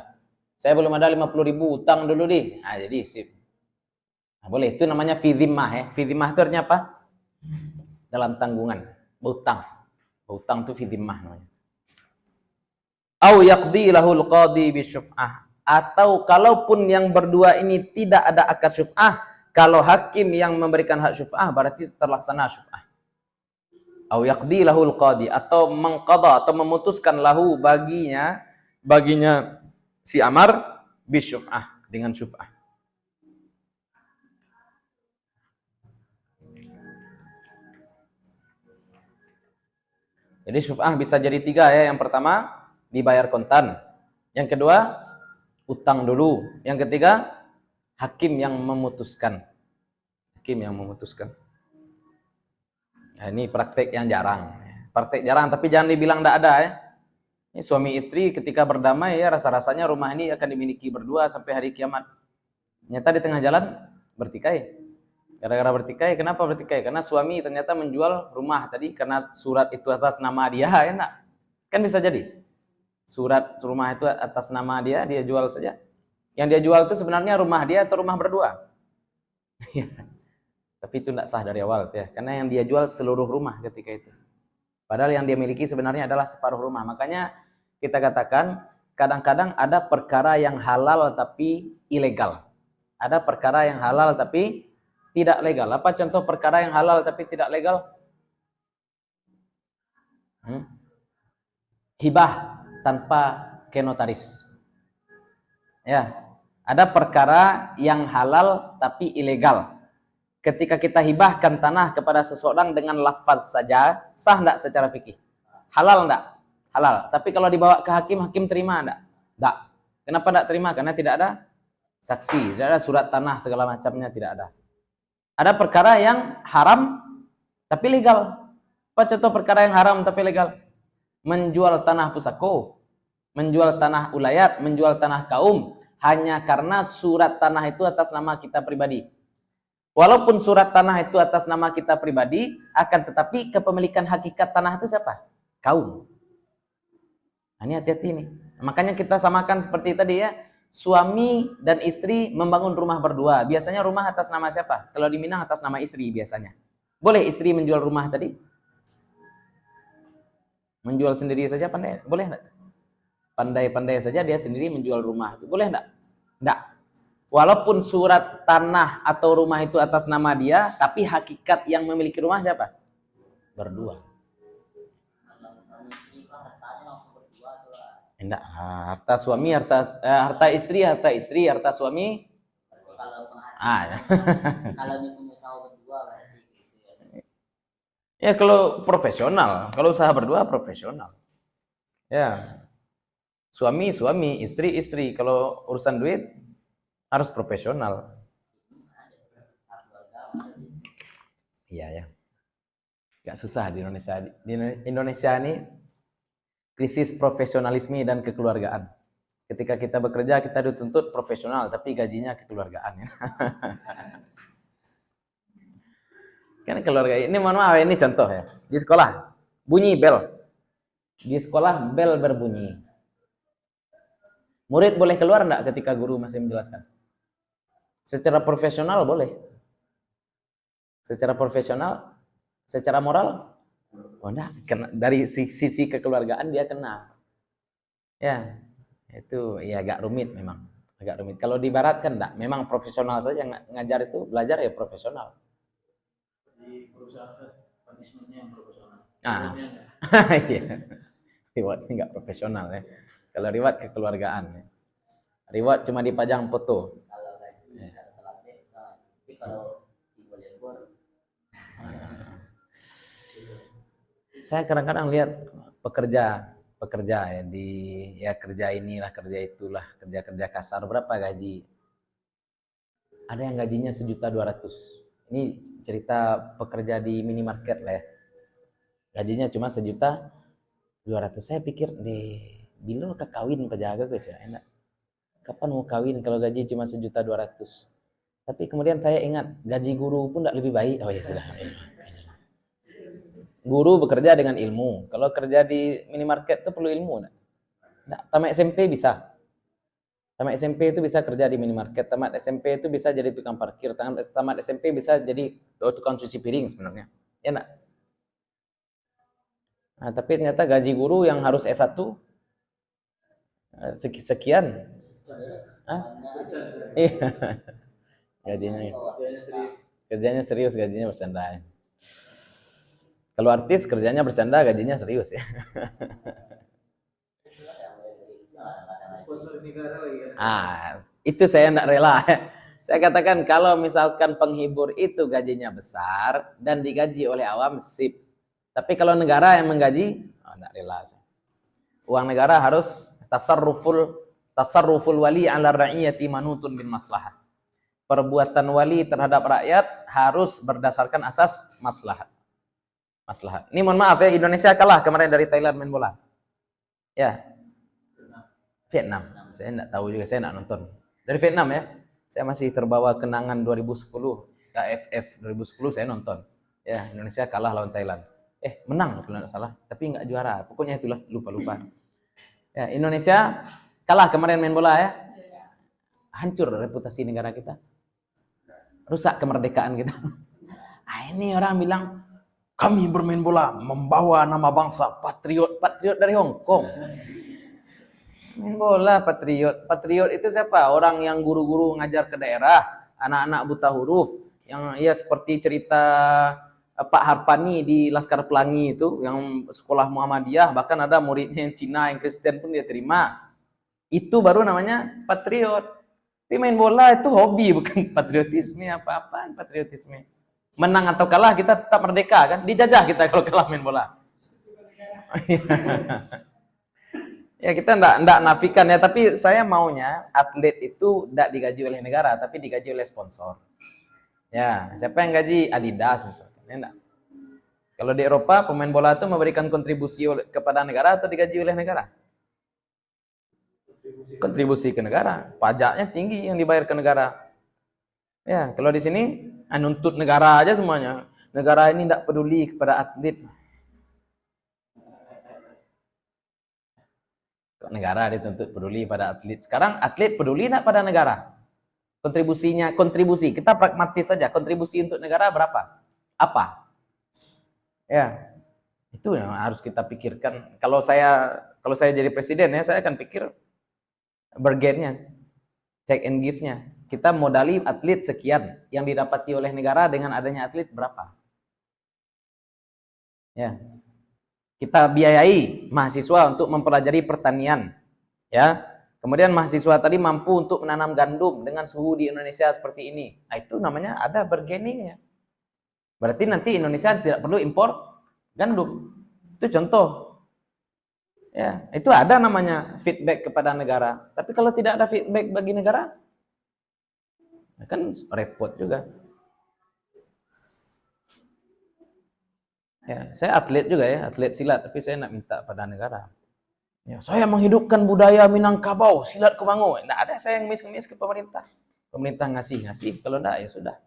Saya belum ada 50.000, utang dulu deh. Nah, jadi sip. Nah, boleh, itu namanya fi dhimmah ya. Fi dhimmah itu artinya apa? Dalam tanggungan, berutang. Berutang itu fi dhimmah namanya. Au yaqdi lahul qadi bisyuf'ah. Atau kalaupun yang berdua ini tidak ada akad syuf'ah, kalau hakim yang memberikan hak syuf'ah berarti terlaksana syuf'ah. Au yaqdi lahul qadi, atau mengqadha atau memutuskan lahu baginya si Amar bisyuf'ah, dengan syuf'ah. Jadi syuf'ah bisa jadi 3 ya. Yang pertama dibayar kontan, yang kedua utang dulu, yang ketiga hakim yang memutuskan. Nah, ini praktek yang jarang, tapi jangan dibilang tidak ada ya. Ini suami istri ketika berdamai ya, rasa-rasanya rumah ini akan dimiliki berdua sampai hari kiamat. Ternyata di tengah jalan bertikai. Gara-gara bertikai, kenapa bertikai? Karena suami ternyata menjual rumah tadi karena surat itu atas nama dia, ya enggak? Kan bisa jadi. Surat rumah itu atas nama dia jual saja. Yang dia jual itu sebenarnya rumah dia atau rumah berdua. Tapi itu tidak sah dari awal ya, karena yang dia jual seluruh rumah ketika itu. Padahal yang dia miliki sebenarnya adalah separuh rumah. Makanya kita katakan kadang-kadang ada perkara yang halal tapi ilegal. Ada perkara yang halal tapi tidak legal. Apa contoh perkara yang halal tapi tidak legal? Hibah tanpa ke notaris. Ya, ada perkara yang halal tapi ilegal. Ketika kita hibahkan tanah kepada seseorang dengan lafaz saja, sah enggak secara fikih? Halal enggak? Halal. Tapi kalau dibawa ke hakim, hakim terima enggak? Enggak. Kenapa enggak terima? Karena tidak ada saksi, tidak ada surat tanah, segala macamnya tidak ada. Ada perkara yang haram tapi legal. Apa contoh perkara yang haram tapi legal? Menjual tanah pusako, menjual tanah ulayat, menjual tanah kaum, hanya karena surat tanah itu atas nama kita pribadi. Walaupun surat tanah itu atas nama kita pribadi, akan tetapi kepemilikan hakikat tanah itu siapa? Kaum. Nah, ini hati-hati nih. Makanya kita samakan seperti tadi ya, suami dan istri membangun rumah berdua. Biasanya rumah atas nama siapa? Kalau di Minang atas nama istri biasanya. Boleh istri menjual rumah tadi? Menjual sendiri saja pandai? Boleh enggak? Pandai-pandai saja dia sendiri menjual rumah. Boleh enggak? Enggak. Walaupun surat tanah atau rumah itu atas nama dia, tapi hakikat yang memiliki rumah siapa? Berdua. Enggak, harta suami, harta istri, harta suami. Kalau penghasilan, kalau ini punya usaha berdua berarti gitu ya. Ya kalau profesional, kalau usaha berdua profesional. Ya. Suami, istri. Kalau urusan duit harus profesional. Iya ya. Gak susah di Indonesia. Di Indonesia ini krisis profesionalisme dan kekeluargaan. Ketika kita bekerja kita dituntut profesional tapi gajinya kekeluargaan ya. Kan keluarga ini, mohon maaf ini contoh ya. Di sekolah bunyi bel. Di sekolah bel berbunyi. Murid boleh keluar enggak ketika guru masih menjelaskan? Secara profesional boleh. Secara profesional, secara moral, oh enggak, dari sisi kekeluargaan dia kena. Ya. Itu ya agak rumit memang. Agak rumit. Kalau di barat kan enggak, memang profesional saja ngajar itu, belajar ya profesional. Di perusahaan punishment-nya yang profesional. Ah. Rewardnya enggak. Iya. Reward enggak profesional ya. Kalau reward kekeluargaan ya. Reward cuma dipajang foto. Kalau gaji telat deh, tapi kalau boleh libur, Saya kadang-kadang lihat pekerja ya di ya kerja inilah kerja itulah kerja kasar berapa gaji? Ada yang gajinya 1.200.000. Ini cerita pekerja di minimarket lah ya. Gajinya cuma 1.200.000. Saya pikir deh, bila kawin pejaga ke enak. Kapan mau kawin kalau gaji cuma 1.200.000? Tapi kemudian saya ingat gaji guru pun tidak lebih baik. Oh ya sudah. Guru bekerja dengan ilmu. Kalau kerja di minimarket itu perlu ilmu. Tamat SMP bisa. Tamat SMP itu bisa kerja di minimarket. Tamat SMP itu bisa jadi tukang parkir. Tamat SMP bisa jadi tukang cuci piring sebenarnya. Ya enggak? Nah, tapi ternyata gaji guru yang harus S1 sekian. Hah? Iya. Kerjanya serius, gajinya bercanda. Kalau artis kerjanya bercanda, gajinya serius ya. Sponsor negara lagi kan. Itu saya enggak rela. Saya katakan kalau misalkan penghibur itu gajinya besar dan digaji oleh awam, sip. Tapi kalau negara yang menggaji, enggak rela saya. Uang negara harus tasarruful wali 'ala ra'iyati manutun bin maslahah. Perbuatan wali terhadap rakyat harus berdasarkan asas maslahat. Ini mohon maaf ya, Indonesia kalah kemarin dari Thailand main bola. Ya. Vietnam. Saya enggak tahu juga, saya enggak nonton. Dari Vietnam ya. Saya masih terbawa kenangan 2010, AFF 2010 saya nonton. Ya, Indonesia kalah lawan Thailand. Menang kalau enggak salah, tapi enggak juara. Pokoknya itulah, lupa. Ya, Indonesia kalah kemarin main bola ya. Hancur reputasi negara kita. Rusak kemerdekaan kita. Ini orang bilang kami bermain bola membawa nama bangsa, patriot dari Hong Kong. Main bola patriot itu siapa? Orang yang guru-guru ngajar ke daerah, anak-anak buta huruf, yang ya seperti cerita Pak Harpani di Laskar Pelangi itu, yang sekolah Muhammadiyah, bahkan ada muridnya yang Cina, yang Kristen pun dia terima. Itu baru namanya patriot. Tapi main bola itu hobi, bukan patriotisme. Apa-apaan patriotisme? Menang atau kalah kita tetap merdeka kan? Dijajah kita kalau kalah main bola. Ya kita enggak nafikan ya, tapi saya maunya atlet itu enggak digaji oleh negara, tapi digaji oleh sponsor. Ya, siapa yang gaji? Adidas misalkan. Ya enggak? Kalau di Eropa pemain bola itu memberikan kontribusi kepada negara atau digaji oleh negara? Kontribusi ke negara. Pajaknya tinggi yang dibayar ke negara. Ya, kalau di sini nuntut negara aja semuanya. Negara ini tidak peduli kepada atlet. Kok negara dituntut peduli pada atlet? Sekarang atlet peduli tidak pada negara? Kontribusi. Kita pragmatis saja. Kontribusi untuk negara berapa? Apa? Ya, itu yang harus kita pikirkan. Kalau saya jadi presiden ya, saya akan pikir bargainnya, check and give-nya. Kita modali atlet sekian, yang didapati oleh negara dengan adanya atlet berapa? Ya. Kita biayai mahasiswa untuk mempelajari pertanian. Ya. Kemudian mahasiswa tadi mampu untuk menanam gandum dengan suhu di Indonesia seperti ini. Nah, itu namanya ada bargaining-nya. Berarti nanti Indonesia tidak perlu impor gandum. Itu contoh. Ya, itu ada namanya feedback kepada negara. Tapi kalau tidak ada feedback bagi negara, kan repot juga. Ya, saya atlet juga ya, atlet silat, tapi saya nak minta pada negara. Ya, saya menghidupkan budaya Minangkabau, silat Kumango. Enggak ada saya yang ngemis-ngemis ke pemerintah. Pemerintah ngasih, kalau enggak ya sudah.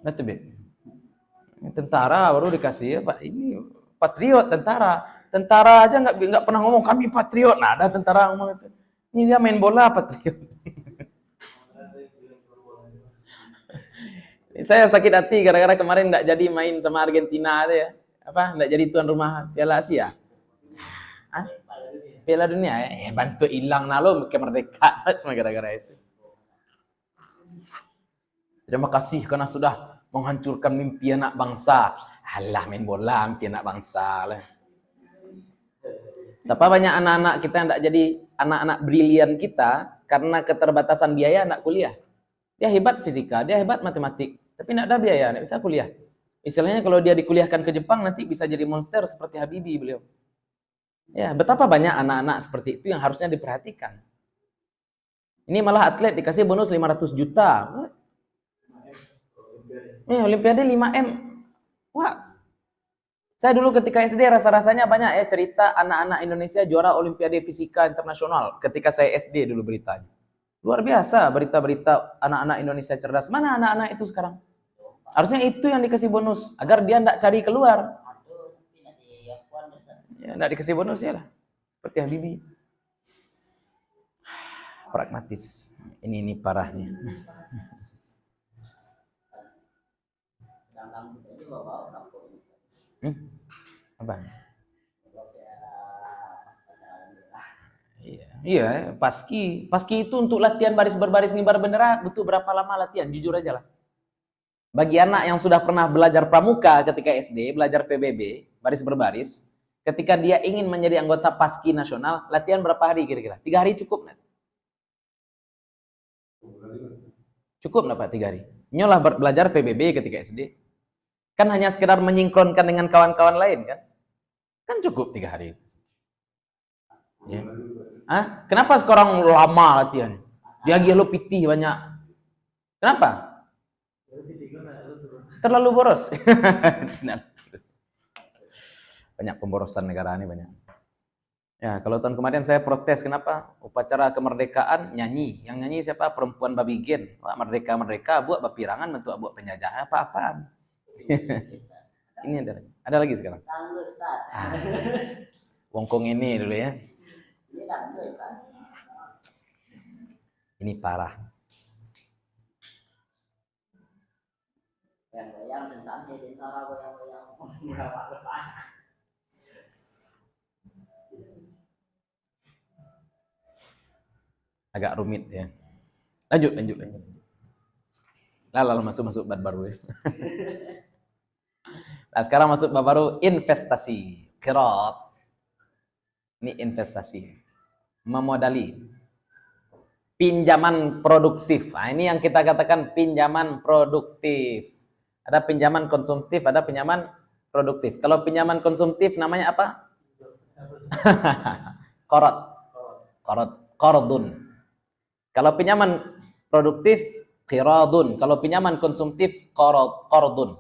Betul, Beb. Tentara baru dikasih ya, Pak. Ini patriot tentara. Tentara aja enggak pernah ngomong kami patriot. Nah, ada tentara ngomong itu. Ini dia main bola patriot. Saya sakit hati gara-gara kemarin enggak jadi main sama Argentina aja ya. Enggak jadi tuan rumah Piala Asia. Piala Dunia bantu hilang nalo kemerdekaan cuma gara-gara itu. Terima kasih karena sudah menghancurkan mimpi anak bangsa. Alah main bola mimpi anak bangsa lah. Tapi banyak anak-anak kita yang tidak jadi anak-anak brilian kita karena keterbatasan biaya anak kuliah. Dia hebat fisika, dia hebat matematik, tapi tidak ada biaya, tidak bisa kuliah. Istilahnya kalau dia dikuliahkan ke Jepang nanti bisa jadi monster seperti Habibie beliau. Ya, betapa banyak anak-anak seperti itu yang harusnya diperhatikan. Ini malah atlet dikasih bonus 500 juta. Olimpiade 5M. Wah. Saya dulu ketika SD rasa-rasanya banyak ya cerita anak-anak Indonesia juara Olimpiade Fisika Internasional ketika saya SD dulu beritanya. Luar biasa berita-berita anak-anak Indonesia cerdas. Mana anak-anak itu sekarang? Harusnya itu yang dikasih bonus agar dia tidak cari keluar. Ya, tidak dikasih bonus ya lah. Seperti Habibie. Pragmatis. Ini parah nih. Apa? Iya, paski itu untuk latihan baris berbaris ngibar bendera butuh berapa lama latihan? Jujur aja lah. Bagi anak yang sudah pernah belajar pramuka ketika SD, belajar PBB, baris berbaris, ketika dia ingin menjadi anggota paski nasional, latihan berapa hari kira-kira? 3 hari cukup nggak? Cukup nggak Pak 3 hari? Nyolah belajar PBB ketika SD. Kan hanya sekedar menyinkronkan dengan kawan-kawan lain kan? Kan cukup 3 hari. Ya. Kenapa sekarang lama latihan? Dia lo pitih banyak. Kenapa? Terlalu boros. Banyak pemborosan negara ini banyak. Ya, kalau tahun kemarin saya protes kenapa? Upacara kemerdekaan nyanyi. Yang nyanyi siapa? Perempuan Babigen. Wah, merdeka buat bapirangan bentuk buat penjajah apa-apaan. Ini ada lagi sekarang. Wongkong ini dulu ya. Ini parah. Agak rumit ya. Lanjut. Lalu masuk bab baru ya. Nah, sekarang masuk bab baru investasi. Qiraat. Ini investasi. Memodali. Pinjaman produktif. Nah, ini yang kita katakan pinjaman produktif. Ada pinjaman konsumtif, ada pinjaman produktif. Kalau pinjaman konsumtif namanya apa? Qardun. Kalau pinjaman produktif qiradun. Kalau pinjaman konsumtif qardun.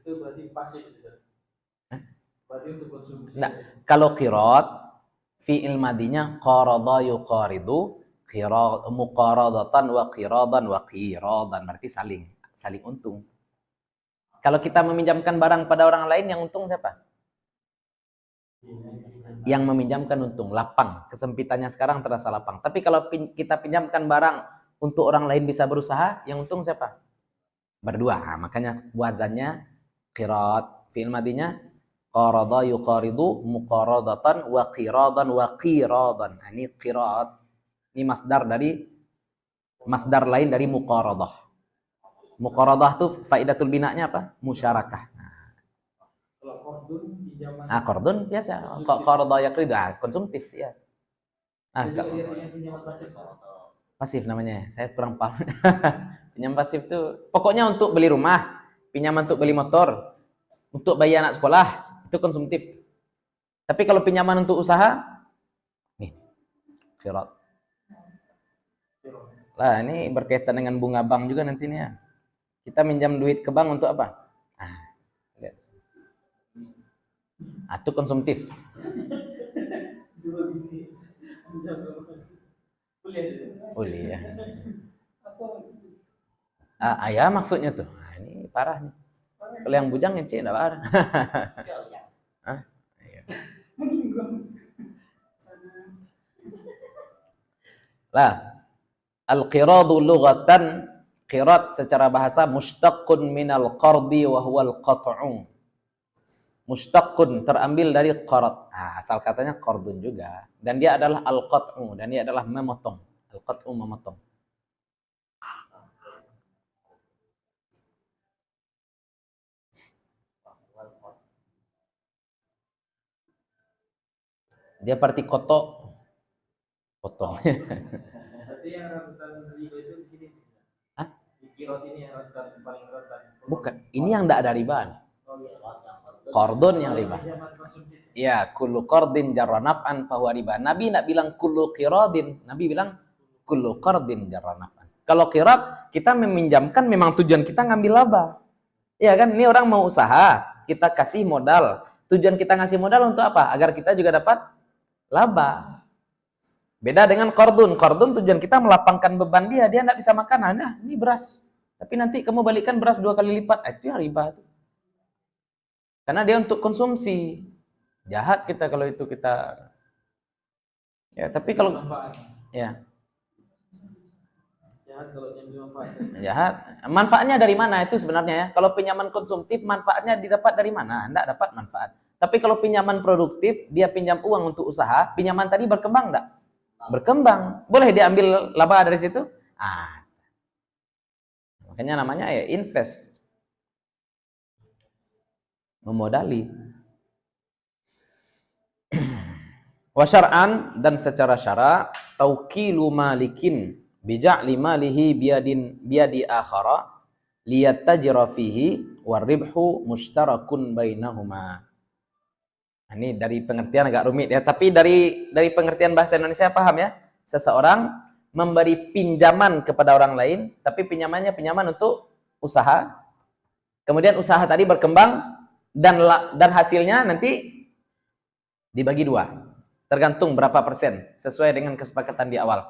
Itu berarti pasif. Berarti untuk konsumsi. Nah, kalau qirad fi'il madinya qarada yuqaridu muqaradatan wa qiradan wa qiradan, berarti saling untung. Kalau kita meminjamkan barang pada orang lain, yang untung siapa? Yang meminjamkan untung, lapang. Kesempitannya sekarang terasa lapang. Tapi kalau kita pinjamkan barang untuk orang lain bisa berusaha, yang untung siapa? Berdua. Makanya wazannya qirad, fi'il madinya qarada yuqaridu muqaradatan wa qiradan wa qiradan. Nah, ini qirad. Ini masdar lain dari muqaradah. Muqaradah tuh faidatul binanya apa? Musyarakah. Kalau qardun pinjaman. Qardun biasa. Qarada yaqridu konsumtif ya. Pinjaman pasif. Pasif namanya. Saya kurang paham. Pinjam pasif tuh pokoknya untuk beli rumah, pinjaman untuk beli motor, untuk bayi anak sekolah, itu konsumtif. Tapi kalau pinjaman untuk usaha, nih, qirad. Lah, ini berkaitan dengan bunga bank juga nantinya. Kita minjam duit ke bank untuk apa? Lihat. Itu konsumtif. Kuliah. Ya maksudnya tuh. Ini parah nih. Kalau yang bujang ngece enggak ada. Iya. Lah, al-qiradu lughatan Qirat secara bahasa mushtaqun minal qardi wa huwal qat'u. Mushtaqun terambil dari qarat. Nah, asal katanya qardun juga. Dan dia adalah al-qat'u, dan dia adalah memotong. Al-qat'u memotong. Dia parti koto, potong. Berarti yang rentan riba itu di sini sih. Hah? Di kirot ini yang rentan paling rentan. Bukan, ini yang tidak ada ribaan. Oh iya, Qardun yang riba. Zaman konsumtif. Ya, kullu qardin jarra naf'an fahuwa riba. Nabi nak bilang kullu qiradin, Nabi bilang kullu qardin jarra naf'an. Kalau qirat, kita meminjamkan memang tujuan kita ngambil laba. Iya kan? Ini orang mau usaha, kita kasih modal. Tujuan kita ngasih modal untuk apa? Agar kita juga dapat laba. Beda dengan qardun. Qardun tujuan kita melapangkan beban dia tidak bisa makan. Nah, ini beras. Tapi nanti kamu balikkan beras 2 kali lipat. Itu ya riba. Karena dia untuk konsumsi. Jahat kita kalau itu kita. Ya, tapi kalau Manfaat. ya, Jahat kalau nyambil manfaat. jahat. Manfaatnya dari mana itu sebenarnya ya? Kalau pinjaman konsumtif manfaatnya didapat dari mana? Enggak dapat manfaat. Tapi kalau pinjaman produktif, dia pinjam uang untuk usaha, pinjaman tadi berkembang enggak? Berkembang. Boleh diambil laba dari situ? Ah. Makanya namanya ya invest. Memodali. Wa syar'an, dan secara syara, tauqilu malikin bija'li malihi biyadi akhara liyatajra fihi waribhu mushtarakun bainahuma. Ini dari pengertian agak rumit ya, tapi dari pengertian bahasa Indonesia paham ya. Seseorang memberi pinjaman kepada orang lain, tapi pinjamannya pinjaman untuk usaha. Kemudian usaha tadi berkembang dan hasilnya nanti dibagi 2. Tergantung berapa persen sesuai dengan kesepakatan di awal.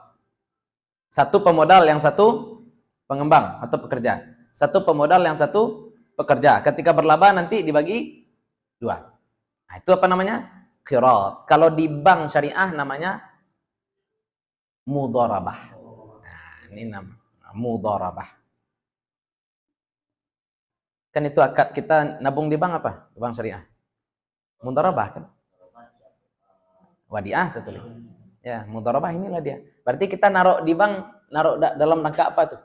Satu pemodal, yang satu pengembang atau pekerja. Satu pemodal, yang satu pekerja. Ketika berlaba nanti dibagi 2. Nah, itu apa namanya? Qirat. Kalau di bank syariah namanya mudharabah. Nah, ini nama mudharabah. Kan itu akad kita nabung di bank apa? Di bank syariah. Mudharabah kan? Wadiah satu lagi. Ya, mudharabah inilah dia. Berarti kita naruh di bank, naruh dalam rangka apa tuh?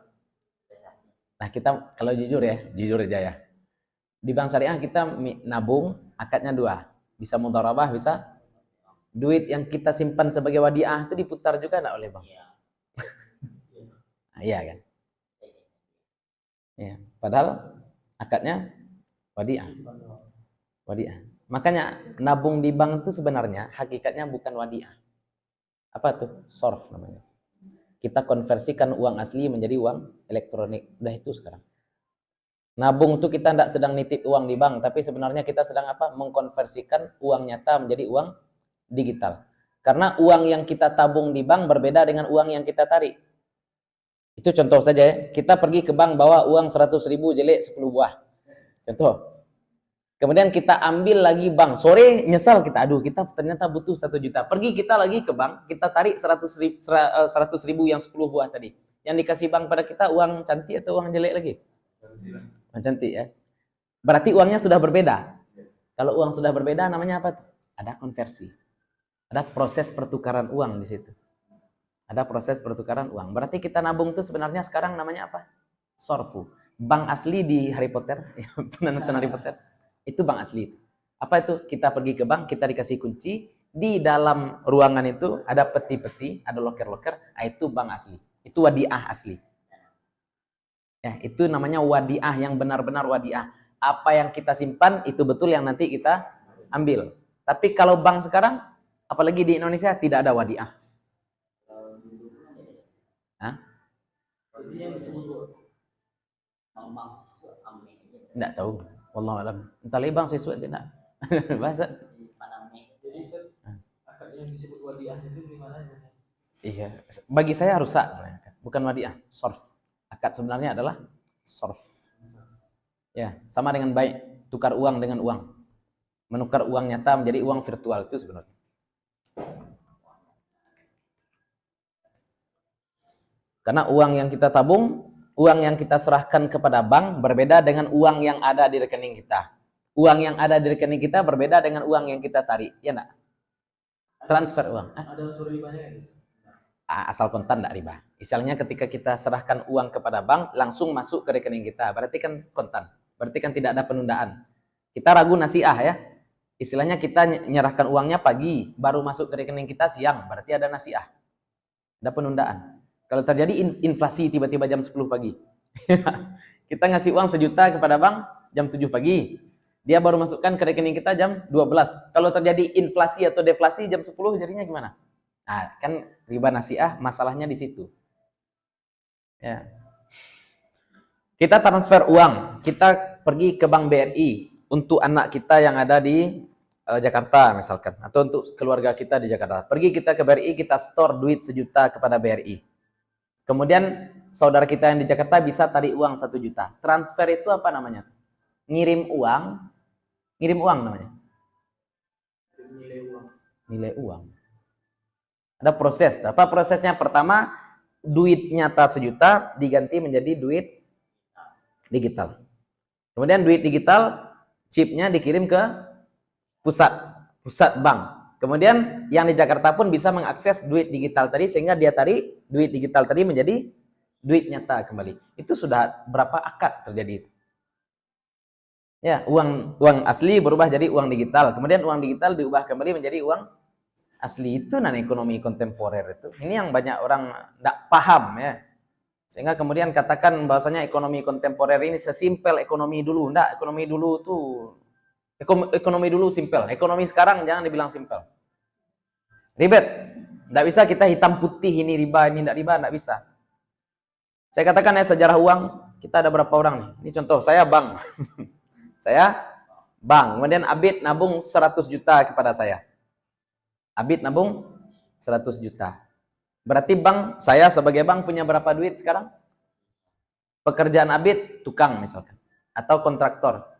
Nah, kita kalau jujur aja ya. Di bank syariah kita nabung akadnya 2. Bisa mudharabah, bisa duit yang kita simpan sebagai wadiah itu diputar juga enggak oleh bank? Nah, iya kan? Ya, padahal akadnya wadiah. Wadiah. Makanya nabung di bank itu sebenarnya hakikatnya bukan wadiah. Apa tuh? Sorf namanya. Kita konversikan uang asli menjadi uang elektronik. Udah itu sekarang. Nabung itu kita tidak sedang nitip uang di bank, tapi sebenarnya kita sedang apa? Mengkonversikan uang nyata menjadi uang digital. Karena uang yang kita tabung di bank berbeda dengan uang yang kita tarik. Itu contoh saja ya. Kita pergi ke bank bawa uang 100.000 jelek 10 buah. Contoh. Kemudian kita ambil lagi bank. Sore nyesal kita, aduh kita ternyata butuh 1 juta. Pergi kita lagi ke bank, kita tarik 100.000 yang 10 buah tadi. Yang dikasih bank pada kita uang cantik atau uang jelek lagi? Uang cantik ya. Berarti uangnya sudah berbeda. Kalau uang sudah berbeda namanya apa? Ada konversi. Ada proses pertukaran uang di situ. Ada proses pertukaran uang. Berarti kita nabung itu sebenarnya sekarang namanya apa? Sorfu. Bank asli di Harry Potter, pernah nonton Harry Potter? Itu bank asli. Apa itu? Kita pergi ke bank, kita dikasih kunci, di dalam ruangan itu ada peti-peti, ada loker-loker, itu bank asli. Itu wadiah asli. Ya, itu namanya wadiah yang benar-benar wadiah. Apa yang kita simpan itu betul yang nanti kita ambil. Tapi kalau bank sekarang, apalagi di Indonesia tidak ada wadiah. Hah? Enggak tahu. Wallahu alam. Entah bang sesuatu tidak. Bahasa. Jadi akad yang disebut wadiah itu di mana? Iya, bagi saya rusak, bukan wadiah, sorf. Akad sebenarnya adalah sorf. Ya, sama dengan baik, tukar uang dengan uang. Menukar uang nyata menjadi uang virtual itu sebenarnya. Karena uang yang kita tabung, uang yang kita serahkan kepada bank berbeda dengan uang yang ada di rekening kita. Uang yang ada di rekening kita berbeda dengan uang yang kita tarik, ya enggak? Transfer uang. Ada unsur ribanya kan? Asal kontan enggak riba. Misalnya ketika kita serahkan uang kepada bank, langsung masuk ke rekening kita, berarti kan kontan. Berarti kan tidak ada penundaan. Kita ragu nasiah ya. Istilahnya kita menyerahkan uangnya pagi, baru masuk ke rekening kita siang, berarti ada nasiah. Ada penundaan. Kalau terjadi inflasi tiba-tiba jam 10 pagi. Kita ngasih uang 1 juta kepada bank jam 7 pagi. Dia baru masukkan ke rekening kita jam 12. Kalau terjadi inflasi atau deflasi jam 10 jadinya gimana? Nah, kan riba nasiah masalahnya di situ. Ya. Kita transfer uang, kita pergi ke Bank BRI untuk anak kita yang ada di Jakarta misalkan, atau untuk keluarga kita di Jakarta. Pergi kita ke BRI, kita store duit 1 juta kepada BRI. Kemudian saudara kita yang di Jakarta bisa tarik uang 1 juta. Transfer itu apa namanya? Ngirim uang namanya. Nilai uang. Ada proses. Apa prosesnya? Pertama, duit nyata 1 juta diganti menjadi duit digital. Kemudian duit digital, chipnya dikirim ke pusat bank. Kemudian yang di Jakarta pun bisa mengakses duit digital tadi sehingga dia tarik duit digital tadi menjadi duit nyata kembali. Itu sudah berapa akad terjadi itu. Ya, uang asli berubah jadi uang digital. Kemudian uang digital diubah kembali menjadi uang asli. Itu ekonomi kontemporer itu. Ini yang banyak orang tidak paham ya. Sehingga kemudian katakan bahwasanya ekonomi kontemporer ini sesimpel ekonomi dulu. Enggak, ekonomi dulu tuh ekonomi dulu simpel. Ekonomi sekarang jangan dibilang simpel. Ribet. Tidak bisa kita hitam putih ini riba, ini tidak riba, tidak bisa. Saya katakan ya sejarah uang, kita ada berapa orang nih? Ini contoh, saya bank. Saya bank. Kemudian Abid nabung 100 juta kepada saya. Abid nabung 100 juta. Berarti bank, saya sebagai bank punya berapa duit sekarang? Pekerjaan Abid, tukang misalkan. Atau kontraktor.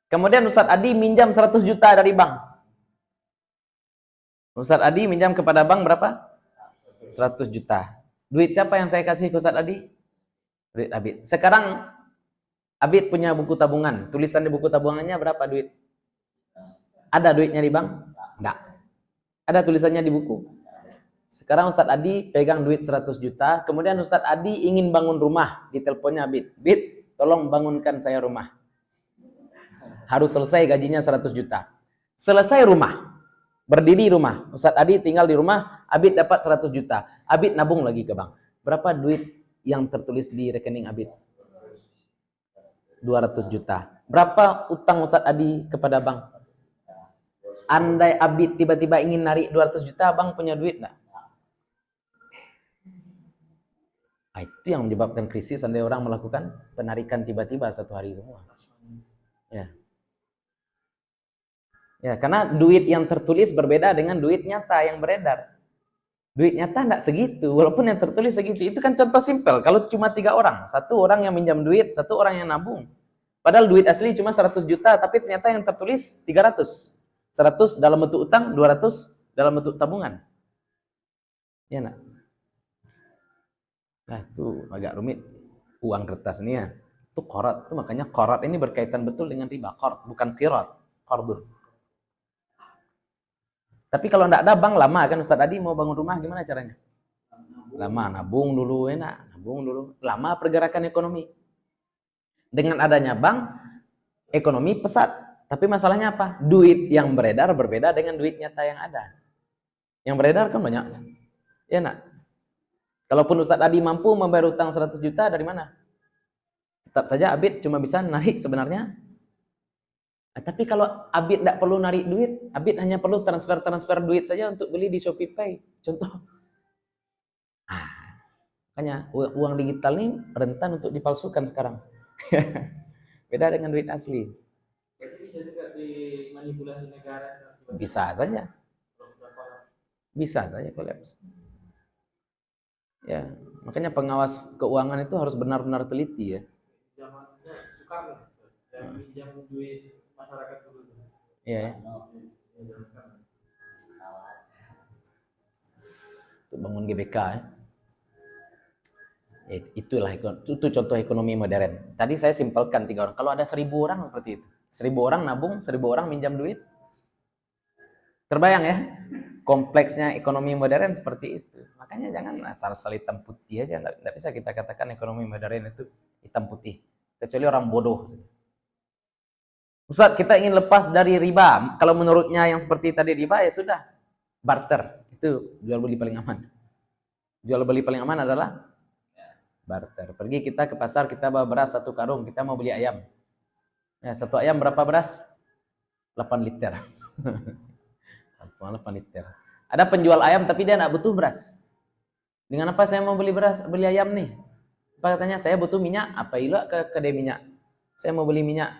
Kemudian Ustadz Adi minjam 100 juta dari bank. Ustadz Adi minjam kepada bank berapa? 100 juta. Duit siapa yang saya kasih ke Ustadz Adi? Duit Abid. Sekarang Abid punya buku tabungan. Tulisan di buku tabungannya berapa duit? Ada duitnya di bank? Enggak. Ada tulisannya di buku? Sekarang Ustadz Adi pegang duit 100 juta. Kemudian Ustadz Adi ingin bangun rumah. Diteleponnya Abid. Bid, tolong bangunkan saya rumah. Harus selesai gajinya 100 juta. Selesai rumah. Berdiri rumah. Ustadz Adi tinggal di rumah. Abid dapat 100 juta. Abid nabung lagi ke bank. Berapa duit yang tertulis di rekening Abid? 200 juta. Berapa utang Ustadz Adi kepada bank? Andai Abid tiba-tiba ingin narik 200 juta, bank punya duit enggak? Nah, itu yang menyebabkan krisis andai orang melakukan penarikan tiba-tiba satu hari semua. Ya. Ya, karena duit yang tertulis berbeda dengan duit nyata yang beredar. Duit nyata enggak segitu, walaupun yang tertulis segitu. Itu kan contoh simpel. Kalau cuma 3 orang, 1 orang yang minjam duit, 1 orang yang nabung. Padahal duit asli cuma 100 juta, tapi ternyata yang tertulis 300. 100 dalam bentuk utang, 200 dalam bentuk tabungan. Ya nak? Nah, itu agak rumit. Uang kertas ini ya. Itu qarat. Itu makanya qarat ini berkaitan betul dengan riba. Qard, bukan qirat. Qardun. Tapi kalau enggak ada bank lama kan Ustadz Adi mau bangun rumah gimana caranya? Lama, nabung dulu enak, nabung dulu. Lama pergerakan ekonomi. Dengan adanya bank, ekonomi pesat. Tapi masalahnya apa? Duit yang beredar berbeda dengan duit nyata yang ada. Yang beredar kan banyak. Ya nak? Kalaupun Ustadz Adi mampu membayar utang 100 juta dari mana? Tetap saja Abid cuma bisa narik sebenarnya. Tapi kalau Abid tidak perlu narik duit, Abid hanya perlu transfer duit saja untuk beli di Shopee Pay. Contoh. Makanya uang digital ini rentan untuk dipalsukan sekarang. Beda dengan duit asli. Jadi bisa juga dimanipulasi negara. Bisa saja. Bisa saja kolaps. Ya, makanya pengawas keuangan itu harus benar-benar teliti ya. Zamannya Soekarno yang pinjam duit masyarakat dulu. Iya. Ya. Untuk bangun GBK ya. Itulah itu contoh ekonomi modern. Tadi saya simpelkan 3 orang. Kalau ada 1.000 orang seperti itu. 1.000 orang nabung, 1.000 orang minjam duit. Terbayang ya? Kompleksnya ekonomi modern seperti itu. Makanya jangan asal hitam putih aja. Nggak bisa kita katakan ekonomi modern itu hitam putih. Kecuali orang bodoh. Ustaz, kita ingin lepas dari riba. Kalau menurutnya yang seperti tadi riba, ya sudah. Barter. Itu jual beli paling aman. Jual beli paling aman adalah barter. Pergi kita ke pasar, kita bawa beras 1 karung, kita mau beli ayam. Ya, 1 ayam berapa beras? 8 liter. 8 liter. Ada penjual ayam tapi dia nggak butuh beras. Dengan apa saya mau beli beras, beli ayam nih? Apa katanya? Saya butuh minyak. Apa ilah ke kedai minyak? Saya mau beli minyak.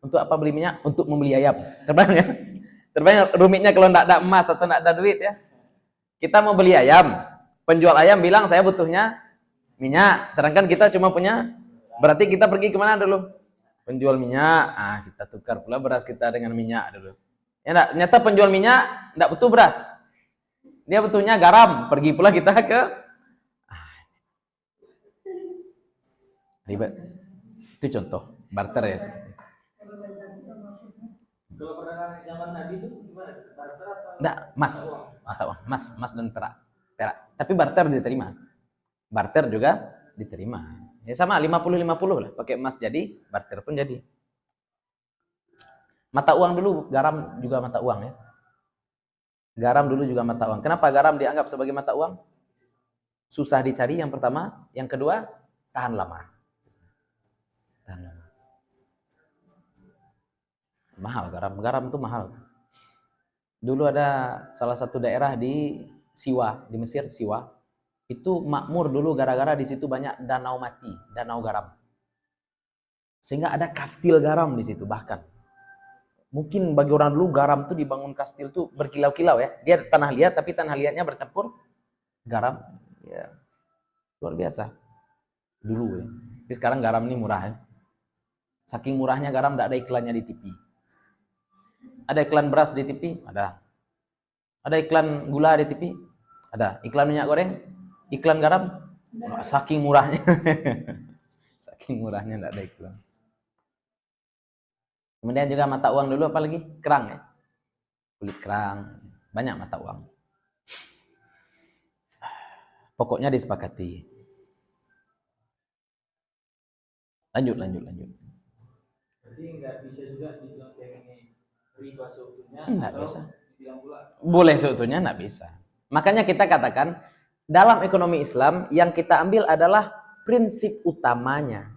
Untuk apa beli minyak? Untuk membeli ayam. Terbayang ya? Terbayang rumitnya kalau nggak ada emas atau nggak ada duit ya? Kita mau beli ayam. Penjual ayam bilang saya butuhnya minyak. Sedangkan kita cuma punya, berarti kita pergi kemana dulu? Penjual minyak. Kita tukar pula beras kita dengan minyak dulu. Ya enggak? Ternyata penjual minyak enggak butuh beras. Dia butuhnya garam. Pergi pula kita ke ribet. Itu contoh barter ya. Kalau perdagangan zaman Nabi itu gimana? Barter atau Enggak, mas dan perak. Tapi barter diterima. Barter juga diterima. Ya sama 50-50 lah. Pakai emas jadi, barter pun jadi. Mata uang dulu, garam juga mata uang ya. Garam dulu juga mata uang. Kenapa garam dianggap sebagai mata uang? Susah dicari yang pertama, yang kedua tahan lama. Tahan lama. Mahal garam itu mahal. Dulu ada salah satu daerah di Siwa, di Mesir, Siwa. Itu makmur dulu gara-gara di situ banyak danau mati, danau garam. Sehingga ada kastil garam di situ bahkan. Mungkin bagi orang dulu garam tuh dibangun kastil tuh berkilau-kilau ya. Dia tanah liat tapi tanah liatnya bercampur garam. Ya. Luar biasa. Dulu ya. Tapi sekarang garam ini murah ya. Saking murahnya garam tidak ada iklannya di TV. Ada iklan beras di TV? Ada. Ada iklan gula di TV? Ada. Iklan minyak goreng? Iklan garam? Saking murahnya. Saking murahnya tidak ada iklan. Kemudian juga mata uang dulu apalagi? Kerang ya. Kulit kerang. Banyak mata uang. Pokoknya disepakati. Lanjut. Jadi nggak bisa juga dibilang kayak ini riba seutuhnya Nggak atau bisa. dibilang pula Boleh seutuhnya, nggak bisa. Makanya kita katakan dalam ekonomi Islam yang kita ambil adalah prinsip utamanya.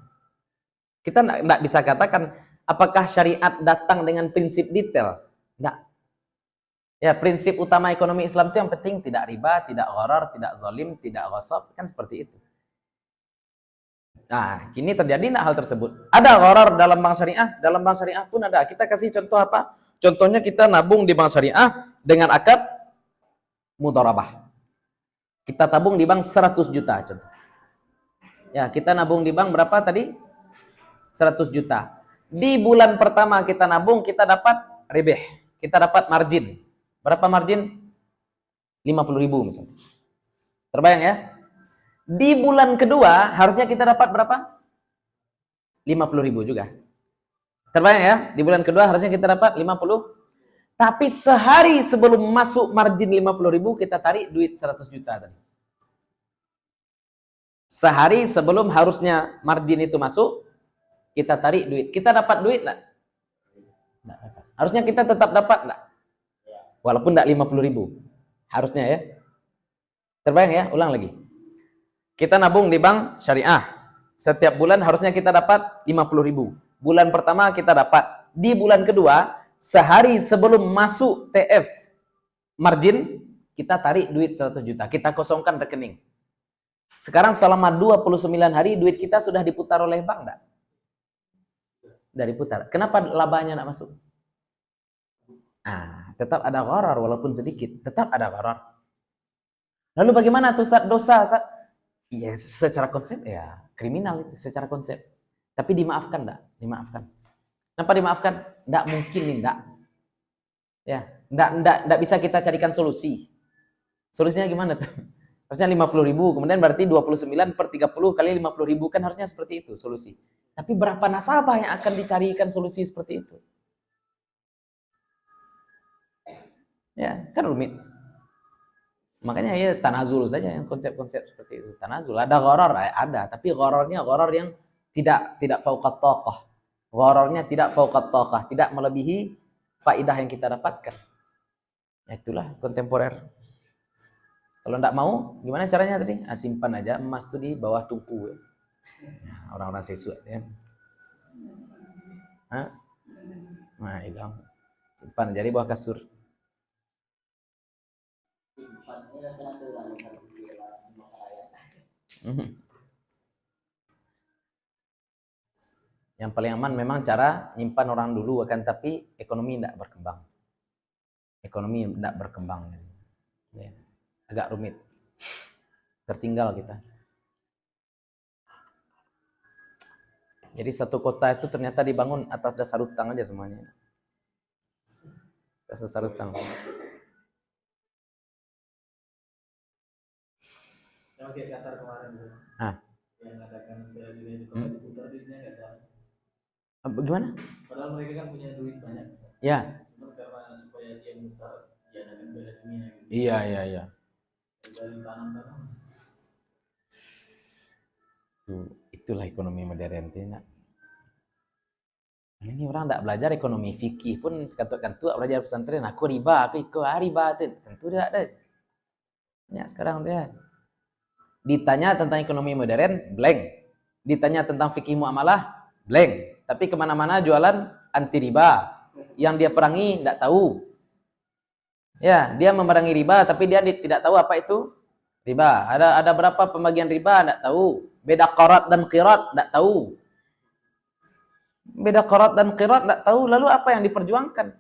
Kita nggak bisa katakan apakah syariat datang dengan prinsip detail. Nggak. Ya, prinsip utama ekonomi Islam itu yang penting tidak riba, tidak gharar, tidak zalim, tidak ghasab, kan seperti itu. Nah, kini terjadi hal tersebut. Ada gharar dalam bank syariah, dalam bank syariah pun ada. Kita kasih contoh apa? Contohnya kita nabung di bank syariah dengan akad mudharabah. Kita tabung di bank 100 juta contoh. Ya, kita nabung di bank berapa tadi? 100 juta. Di bulan pertama kita nabung, kita dapat ribeh. Kita dapat margin. Berapa margin? 50.000 misalnya. Terbayang ya? Di bulan kedua harusnya kita dapat berapa? 50.000 juga. Terbayang ya? Di bulan kedua harusnya kita dapat 50. Tapi sehari sebelum masuk margin 50.000 kita tarik duit 100 juta tadi. Sehari sebelum harusnya margin itu masuk, kita tarik duit. Kita dapat duit enggak? Enggak dapat. Harusnya kita tetap dapat enggak? Walaupun enggak 50.000. Harusnya ya. Terbayang ya? Ulang lagi. Kita nabung di bank syariah. Setiap bulan harusnya kita dapat 50.000. Bulan pertama kita dapat. Di bulan kedua, sehari sebelum masuk TF margin, kita tarik duit 100 juta. Kita kosongkan rekening. Sekarang selama 29 hari duit kita sudah diputar oleh bank enggak? Sudah diputar. Kenapa labanya enggak masuk? Tetap ada gharar walaupun sedikit. Tetap ada gharar. Lalu bagaimana tuh dosa? Ya secara konsep ya kriminal itu secara konsep. Tapi dimaafkan enggak? Dimaafkan. Kenapa dimaafkan? Enggak mungkin enggak. Ya, enggak bisa kita carikan solusi. Solusinya gimana tuh? Harusnya 50.000, kemudian berarti 29 per 30 kali 50.000, kan harusnya seperti itu solusi. Tapi berapa nasabah yang akan dicarikan solusi seperti itu? Ya, kan rumit. Makanya ya tanazul saja yang konsep-konsep seperti itu. Tanazul, ada gharar, ada, tapi ghararnya gharar yang tidak fauqat taqah. Ghararnya tidak fauqat taqah, tidak melebihi faidah yang kita dapatkan. Ya, itulah kontemporer. Kalau enggak mau, gimana caranya tadi? Simpan aja emas tuh di bawah tungku. Ya, orang-orang siswa ya. Nah, hilang. Simpan aja di bawah kasur. Yang paling aman memang cara nyimpan orang dulu, akan tapi ekonomi tidak berkembang. Ekonomi tidak berkembang. Ya. Agak rumit. Tertinggal kita. Jadi satu kota itu ternyata dibangun atas dasar hutang aja semuanya. Atas dasar hutang. Yang kayak Qatar kemarin tuh. Yang mengadakan Piala Dunia itu kalau diputar duitnya nggak ada. Gimana? Padahal mereka kan punya duit banyak. Ya. Cuma karena supaya dia mutar, diadakan Piala Dunia. Gitu. Iya. Dari tanam-tanam. Itulah ekonomi modern. Ini orang tidak belajar ekonomi fikih pun kantuk-kantuk belajar pesantren. Aku riba, aku ikut riba tu. Tentu tidak ada. Ya sekarang dia ditanya tentang ekonomi modern, blank. Ditanya tentang fikih muamalah, blank. Tapi kemana-mana jualan anti riba. Yang dia perangi tidak tahu. Ya, dia memerangi riba, tapi dia tidak tahu apa itu riba. Ada berapa pembagian riba, tidak tahu. Beda qarat dan qirat, tidak tahu. Beda qarat dan qirat, tidak tahu. Lalu apa yang diperjuangkan?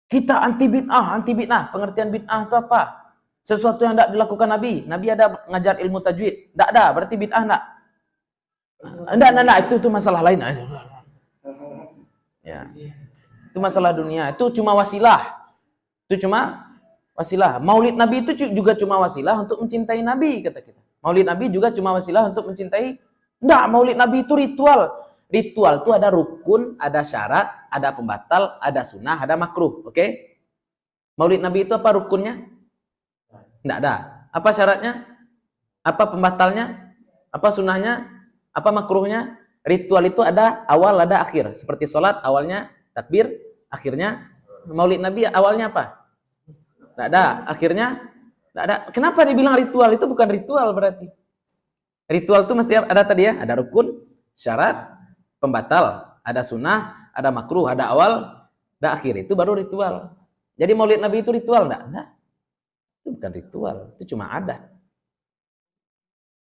Kita anti bid'ah. Pengertian bid'ah itu apa? Sesuatu yang tidak dilakukan Nabi. Nabi ada ngajar ilmu tajwid. Tidak ada, berarti bid'ah tidak. Tidak, itu masalah lain. Ya. Itu masalah dunia. Itu cuma wasilah. Maulid Nabi itu juga cuma wasilah untuk mencintai Nabi, kata kita. Maulid Nabi juga cuma wasilah untuk mencintai. Enggak, Maulid Nabi itu ritual. Ritual itu ada rukun, ada syarat, ada pembatal, ada sunnah, ada makruh. Oke? Maulid Nabi itu apa rukunnya? Enggak ada. Apa syaratnya? Apa pembatalnya? Apa sunnahnya? Apa makruhnya? Ritual itu ada awal, ada akhir. Seperti sholat, awalnya takbir, akhirnya. Maulid Nabi awalnya apa? Tidak ada. Akhirnya tidak ada. Kenapa dibilang ritual? Itu bukan ritual berarti. Ritual itu mesti ada tadi ya. Ada rukun, syarat, pembatal, ada sunnah, ada makruh, ada awal, ada akhir. Itu baru ritual. Jadi Maulid Nabi itu ritual? Tidak. Itu bukan ritual. Itu cuma adat.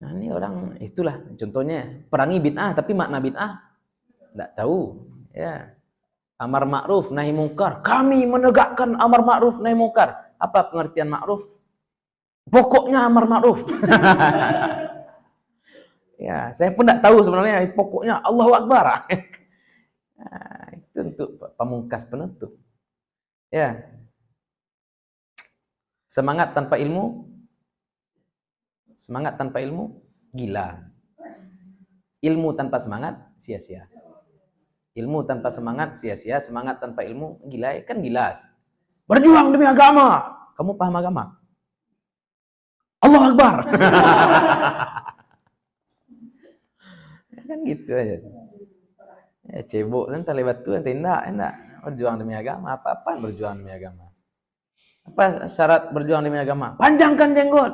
Nah ini orang, itulah contohnya. Perangi bid'ah, tapi makna bid'ah tidak tahu. Ya. Amar ma'ruf, nahi mungkar. Kami menegakkan amar ma'ruf, nahi mungkar. Apa pengertian ma'ruf? Pokoknya amar ma'ruf. Ya, saya pun tidak tahu sebenarnya. Pokoknya Allahu Akbar. Nah, itu untuk pamungkas penutup. Ya. Semangat tanpa ilmu gila. Ilmu tanpa semangat sia-sia. Ilmu tanpa semangat sia-sia, semangat tanpa ilmu gila, kan gila. Berjuang demi agama. Kamu paham agama? Allahu Akbar. Kan gitu aja. Ya cebok kan terlibat tuh enggak. Berjuang demi agama, apa-apaan berjuang demi agama. Apa syarat berjuang demi agama? Panjangkan jenggot.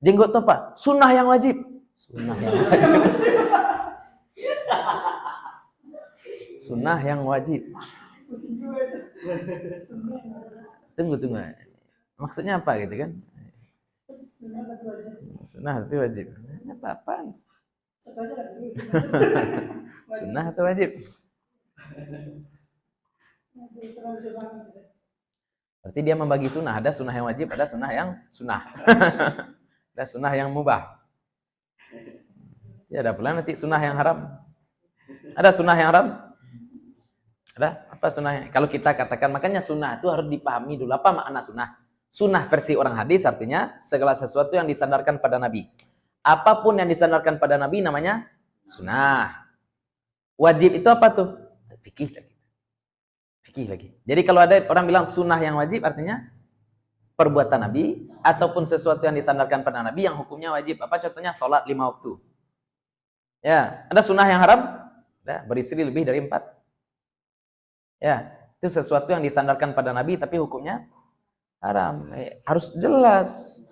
Jenggot itu apa? Sunnah yang wajib. Sunnah yang wajib. Sunnah yang wajib. Tunggu. Maksudnya apa gitu kan? Sunnah tapi wajib. Apa-apaan? Sunnah atau wajib? Berarti dia membagi sunnah. Ada sunnah yang wajib, ada sunnah yang sunnah. Ada sunnah yang mubah. Ada pula nanti sunnah yang haram. Ada sunnah yang haram? Ada apa sunnahnya? Kalau kita katakan, makanya sunnah itu harus dipahami dulu. Apa makna sunnah? Sunnah versi orang hadis artinya segala sesuatu yang disandarkan pada Nabi. Apapun yang disandarkan pada Nabi namanya sunnah. Wajib itu apa tuh? Fikih lagi. Fikih lagi. Jadi kalau ada orang bilang sunnah yang wajib artinya perbuatan Nabi ataupun sesuatu yang disandarkan pada Nabi yang hukumnya wajib. Apa contohnya? Sholat 5 waktu. Ya, ada sunnah yang haram? Ya, beristri lebih dari 4. Ya, itu sesuatu yang disandarkan pada Nabi tapi hukumnya haram. Harus jelas.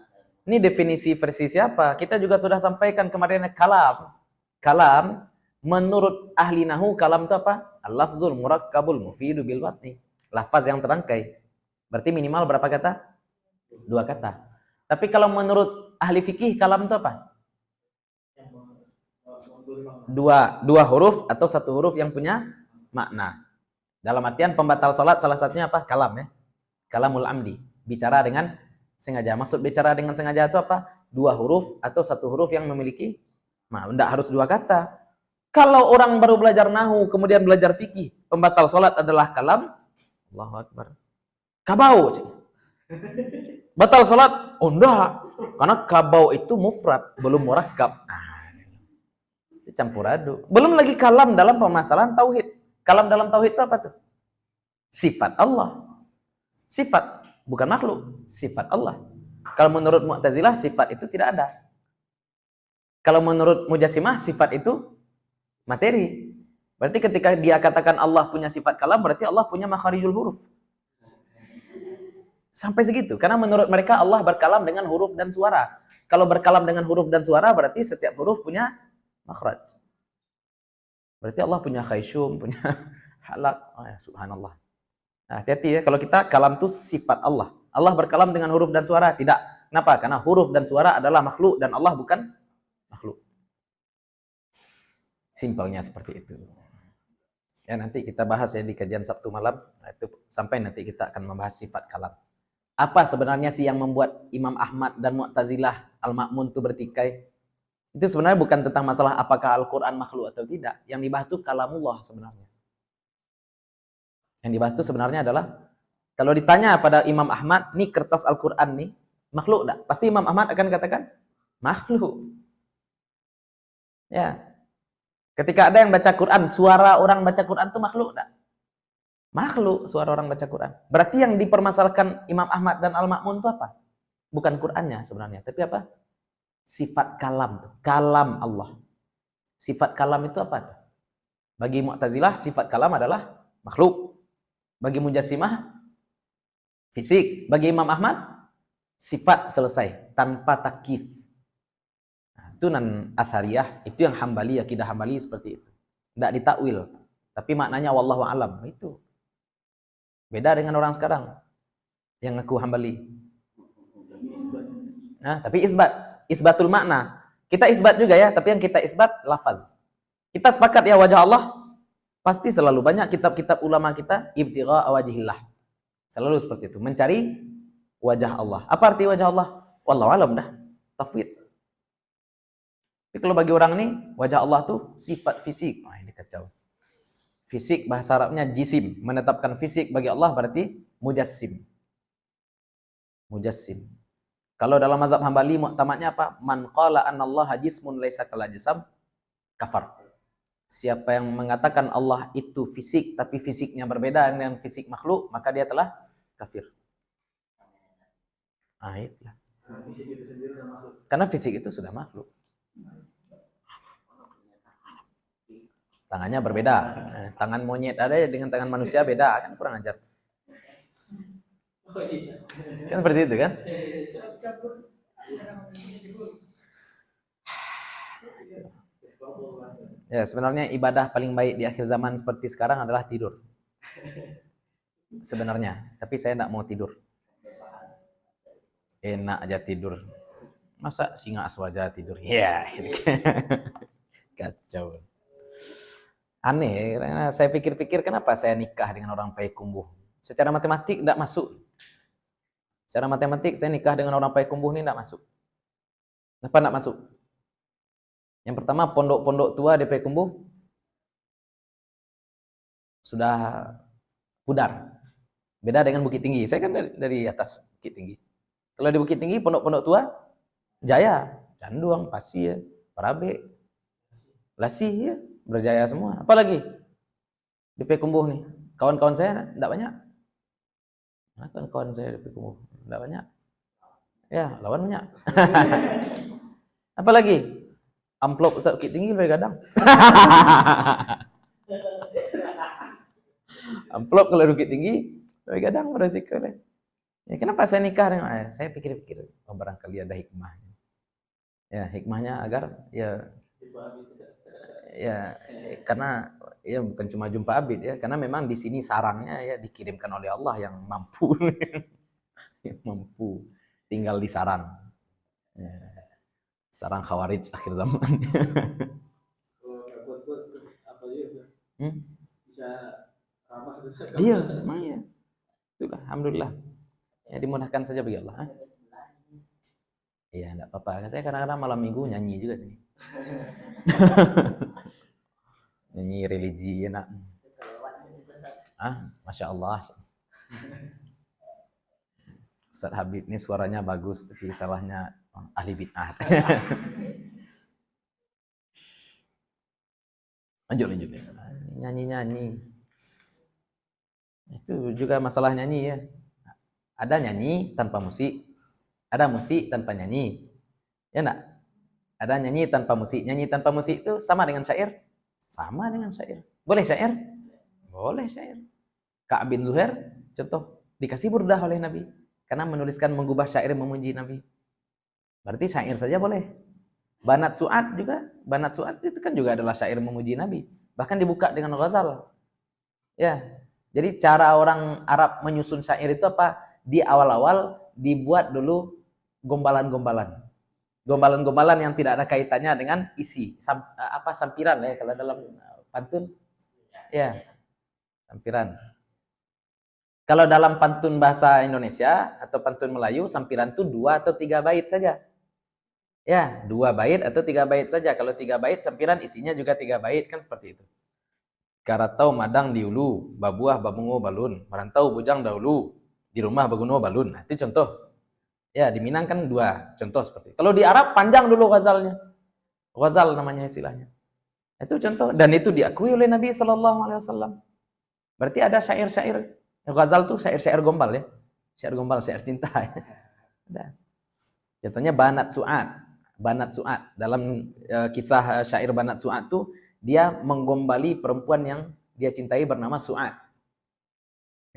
Ini definisi versi siapa? Kita juga sudah sampaikan kemarin kalam. Kalam menurut ahli nahu kalam itu apa? Al-lafzul murakkabul mufidu bil watni. Lafaz yang terangkai. Berarti minimal berapa kata? 2 kata. Tapi kalau menurut ahli fikih kalam itu apa? Dua huruf atau 1 huruf yang punya makna. Dalam artian pembatal salat salah satunya apa? Kalam ya. Kalamul amdi. Bicara dengan sengaja. Maksud bicara dengan sengaja itu apa? 2 huruf atau 1 huruf yang memiliki tidak harus 2 kata. Kalau orang baru belajar nahu kemudian belajar fikih, pembatal salat adalah kalam. Allahu Akbar. Kabau. Batal salat? Oh enggak. Karena kabau itu mufrad, belum murakkab. Itu campur aduk. Belum lagi kalam dalam permasalahan tauhid. Kalam dalam tauhid itu apa tuh? Sifat Allah. Sifat, bukan makhluk. Sifat Allah. Kalau menurut Mu'tazilah, sifat itu tidak ada. Kalau menurut Mujassimah, sifat itu materi. Berarti ketika dia katakan Allah punya sifat kalam, berarti Allah punya makharijul huruf. Sampai segitu. Karena menurut mereka Allah berkalam dengan huruf dan suara. Kalau berkalam dengan huruf dan suara, berarti setiap huruf punya makhraj. Berarti Allah punya khaysyum, punya halak. Oh ya, subhanallah. Nah, hati-hati ya, kalau kita kalam itu sifat Allah. Allah berkalam dengan huruf dan suara? Tidak. Kenapa? Karena huruf dan suara adalah makhluk dan Allah bukan makhluk. Simpelnya seperti itu. Ya nanti kita bahas ya di kajian Sabtu malam. Nah, itu sampai nanti kita akan membahas sifat kalam. Apa sebenarnya sih yang membuat Imam Ahmad dan Mu'tazilah Al-Ma'mun itu bertikai? Itu sebenarnya bukan tentang masalah apakah Al-Quran makhluk atau tidak. Yang dibahas itu kalamullah sebenarnya. Yang dibahas itu sebenarnya adalah, kalau ditanya pada Imam Ahmad, nih kertas Al-Quran nih, makhluk enggak? Pasti Imam Ahmad akan katakan, makhluk. Ya. Ketika ada yang baca Quran, suara orang baca Quran itu makhluk enggak? Makhluk suara orang baca Quran. Berarti yang dipermasalahkan Imam Ahmad dan Al-Ma'mun itu apa? Bukan Qurannya sebenarnya, tapi apa? Sifat kalam tuh, kalam Allah. Sifat kalam itu apa tuh? Bagi Mu'tazilah sifat kalam adalah makhluk. Bagi Mujassimah fisik. Bagi Imam Ahmad sifat selesai tanpa takyif. Nah, itu nan athariyah, itu yang Hambali, akidah Hambali seperti itu. Tidak ditakwil, tapi maknanya wallahu alam. Itu beda dengan orang sekarang yang ngaku Hambali. Nah, tapi isbatul makna. Kita isbat juga ya, tapi yang kita isbat lafaz. Kita sepakat ya wajah Allah, pasti selalu banyak kitab-kitab ulama kita ibtigha wajhillah. Selalu seperti itu, mencari wajah Allah. Apa arti wajah Allah? Wallahu alam dah, tafwid. Tapi kalau bagi orang ini wajah Allah tuh sifat fisik. Wah, ini kacau. Fisik bahasa Arabnya jisim, menetapkan fisik bagi Allah berarti mujassim. Mujassim. Kalau dalam mazhab Hambali mu'tamadnya apa? Man qala annallaha jismun laisa kal ajsam kafar. Siapa yang mengatakan Allah itu fisik tapi fisiknya berbeda dengan fisik makhluk, maka dia telah kafir. Ah, itulah. Karena fisik itu sudah makhluk. Tangannya berbeda. Tangan monyet ada dengan tangan manusia beda, kan kurang ajar. Kan seperti itu kan? Ya, sebenarnya ibadah paling baik di akhir zaman seperti sekarang adalah tidur. Sebenarnya, tapi saya tidak mau tidur. Enak aja tidur. Masa singa aswaja tidur? Ya, kacau. Aneh, karena saya pikir-pikir kenapa saya nikah dengan orang Payakumbuh. Secara matematik tidak masuk. Secara matematik saya nikah dengan orang Payakumbuh ini tidak masuk. Kenapa tidak masuk? Yang pertama, pondok-pondok tua di Payakumbuh sudah pudar. Beda dengan Bukit Tinggi. Saya kan dari atas Bukit Tinggi. Kalau di Bukit Tinggi, pondok-pondok tua, jaya, Canduang, Pasir, Parabe, Lasih, ya, berjaya semua. Apalagi di Pekumbuh nih, kawan-kawan saya enggak banyak. Nah, kawan-kawan saya di Pekumbuh enggak banyak. Ya, lawan banyak. Apalagi amplop Ustaz Bukit Tinggi lebih gadang. Amplop kalau Bukit Tinggi lebih gadang beresiko deh. Ya, kenapa saya nikah dengan saya pikir-pikir, oh, barangkali ada hikmahnya. Ya, hikmahnya agar ya karena ya bukan cuma jumpa Abid ya, karena memang di sini sarangnya ya dikirimkan oleh Allah yang mampu yang mampu tinggal di sarang. Ya, sarang Khawarij akhir zaman. Kalau nggak kuat-kuat apa aja bisa ramah bisa. Iya, memang ya. Itulah, alhamdulillah. Ya dimudahkan saja bagi Allah. Iya, enggak apa-apa. Saya kadang-kadang malam minggu nyanyi juga sini. Nyanyi religi enak. Masya Allah. Ustaz Habib ini suaranya bagus, tapi salahnya ahli bid'ah. Lanjut. Nyanyi. Itu juga masalah nyanyi ya. Ada nyanyi tanpa musik, ada musik tanpa nyanyi. Ya enggak? Ada nyanyi tanpa musik. Nyanyi tanpa musik itu sama dengan syair? Sama dengan syair. Boleh syair? Boleh syair. Ka'ab bin Zuhair, contoh, dikasih burdah oleh Nabi. Karena menuliskan mengubah syair memuji Nabi. Berarti syair saja boleh. Banat Su'ad juga. Banat Su'ad itu kan juga adalah syair memuji Nabi. Bahkan dibuka dengan ghazal. Ya. Jadi cara orang Arab menyusun syair itu apa? Di awal-awal dibuat dulu gombalan-gombalan. Gombalan-gombalan yang tidak ada kaitannya dengan isi. Sampiran ya kalau dalam pantun. Ya. Sampiran. Kalau dalam pantun bahasa Indonesia atau pantun Melayu, sampiran itu 2 atau 3 bait saja. Ya, 2 bait atau 3 bait saja. Kalau 3 bait, sampiran isinya juga 3 bait, kan seperti itu. Karatau madang di ulu, babuah babungo balun, merantau bujang dahulu, di rumah baguno balun. Nah, itu contoh. Ya, di Minang kan 2 contoh seperti itu. Kalau di Arab panjang dulu ghazalnya. Ghazal namanya istilahnya. Itu contoh, dan itu diakui oleh Nabi SAW. Berarti ada syair-syair. Ghazal tuh syair-syair gombal ya. Syair gombal, syair cinta ya. Ada. Contohnya Banat Su'ad. Banat Su'ad. Dalam kisah syair Banat Su'ad tuh dia menggombali perempuan yang dia cintai bernama Su'ad.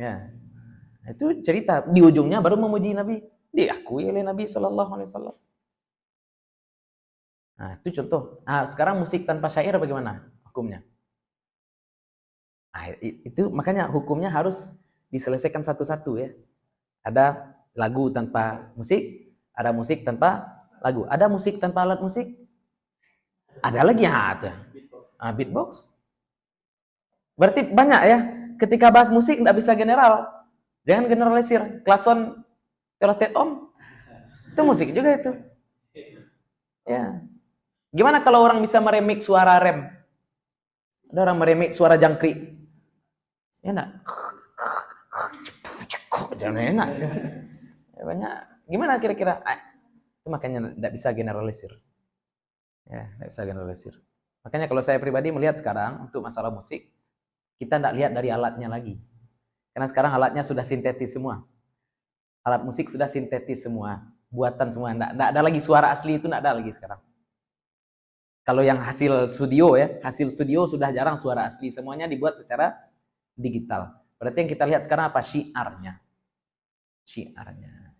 Ya. Itu cerita di ujungnya baru memuji Nabi. Diakui oleh Nabi SAW. Nah, itu contoh. Nah, sekarang musik tanpa syair bagaimana hukumnya? Nah, itu makanya hukumnya harus diselesaikan satu-satu ya. Ada lagu tanpa musik, ada musik tanpa lagu. Ada musik tanpa alat musik? Ada lagi ya, beatbox. Berarti banyak ya. Ketika bahas musik nggak bisa general. Jangan generalisir. Klason telotet om. Itu musik juga itu. Ya. Gimana kalau orang bisa meremik suara rem? Ada orang meremik suara jangkrik. Ya enggak? Jangan enak. Ya, banyak. Gimana kira-kira? Itu makanya tidak bisa generalisir. Ya, tidak bisa generalisir. Makanya kalau saya pribadi melihat sekarang untuk masalah musik, kita tidak lihat dari alatnya lagi. Karena sekarang alatnya sudah sintetis semua. Alat musik sudah sintetis semua, buatan semua. Tidak ada lagi suara asli, itu tidak ada lagi sekarang. Kalau yang hasil studio ya, hasil studio sudah jarang suara asli, semuanya dibuat secara digital. Berarti yang kita lihat sekarang apa? Syiarnya.